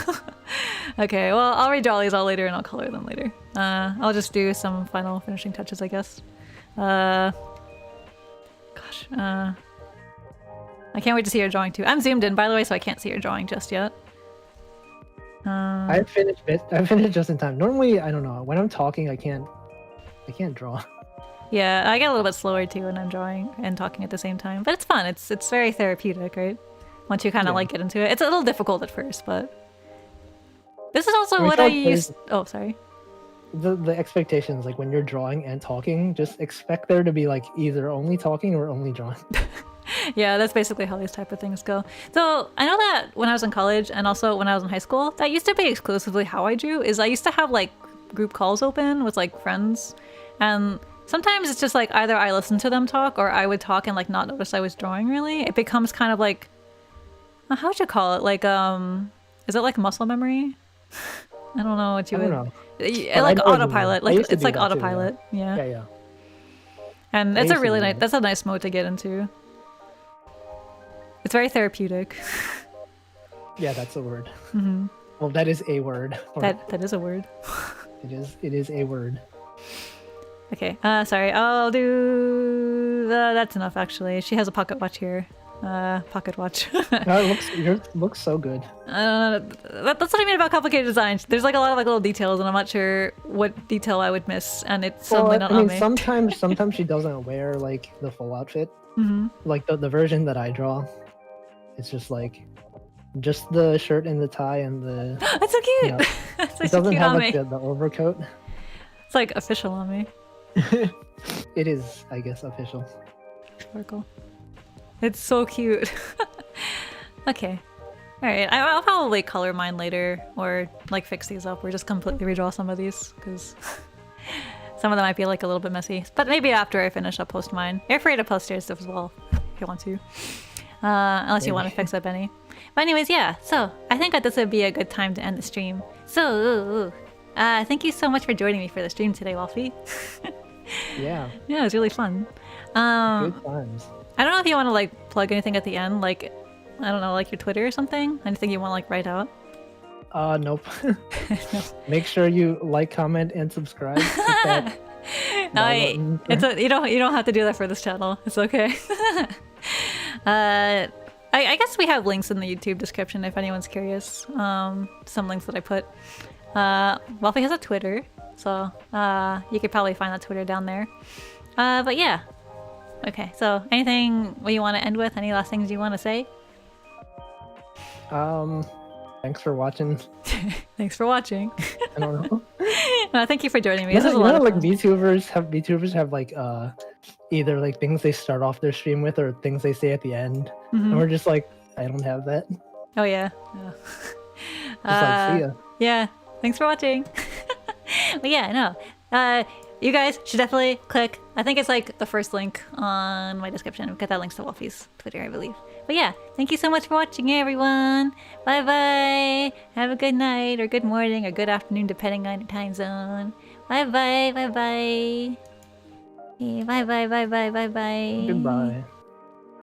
Okay, well, I'll redraw these all later and I'll color them later. I'll just do some final finishing touches, I guess. I can't wait to see your drawing too. I'm zoomed in, by the way, so I can't see your drawing just yet. I finished just in time. Normally, I don't know. When I'm talking, I can't draw. Yeah, I get a little bit slower too when I'm drawing and talking at the same time, but it's fun. It's very therapeutic, right? Once you kind of like get into it. It's a little difficult at first, but this is also what I used. Oh, sorry. The expectations, like when you're drawing and talking, just expect there to be like either only talking or only drawing. Yeah, that's basically how these type of things go. So I know that when I was in college and also when I was in high school, that used to be exclusively how I drew. Is I used to have like group calls open with like friends, and sometimes it's just like either I listen to them talk or I would talk and like not notice I was drawing really. It becomes kind of like, how would you call it? Like, is it like muscle memory? I don't know what you would. Know. Like autopilot. Like it's like autopilot. Too, yeah. Yeah. And it's a really nice. That's a nice mode to get into. It's very therapeutic. Yeah, that's a word. Well, that is a word. That is a word. It is a word. Okay. Sorry. I'll do. That's enough. Actually, she has a pocket watch here. Pocket watch. No, it looks so good. That's what I mean about complicated designs. There's like a lot of like little details, and I'm not sure what detail I would miss, and it's suddenly not on me. Sometimes she doesn't wear like the full outfit. Like the version that I draw, it's just like just the shirt and the tie and the. That's so cute. You know, it doesn't have like the overcoat. It's like official on me. It is, I guess, official. Sparkle. It's so cute. Okay. Alright, I'll probably color mine later, or like fix these up, or just completely redraw some of these, because some of them might be like a little bit messy. But maybe after I finish, I'll post mine. You're free to post yours as well, if you want to. Unless you want to fix up any. But anyways, yeah, so I think that this would be a good time to end the stream. So, thank you so much for joining me for the stream today, Walfie. Yeah. Yeah, it was really fun. Good times. I don't know if you want to like plug anything at the end, like, I don't know, like your Twitter or something? Anything you want to like write out? Nope. Make sure you like, comment, and subscribe. No, you don't have to do that for this channel. It's okay. I guess we have links in the YouTube description if anyone's curious. Some links that I put. Walfie has a Twitter, so you could probably find that Twitter down there. But yeah. Okay, so anything you want to end with? Any last things you want to say? Thanks for watching. Thanks for watching. I don't know. No, thank you for joining me. You This is a know, lot of like fun. VTubers have like either like things they start off their stream with or things they say at the end. And we're just like, I don't have that. Oh yeah. Just like, see ya. Yeah. Thanks for watching. But yeah, no. You guys should definitely click. I think it's like the first link on my description. We've got that links to Walfie's Twitter, I believe. But yeah, thank you so much for watching, everyone. Bye bye. Have a good night or good morning or good afternoon, depending on your time zone. Bye bye. Bye bye. Bye bye. Bye bye. Bye bye. Goodbye.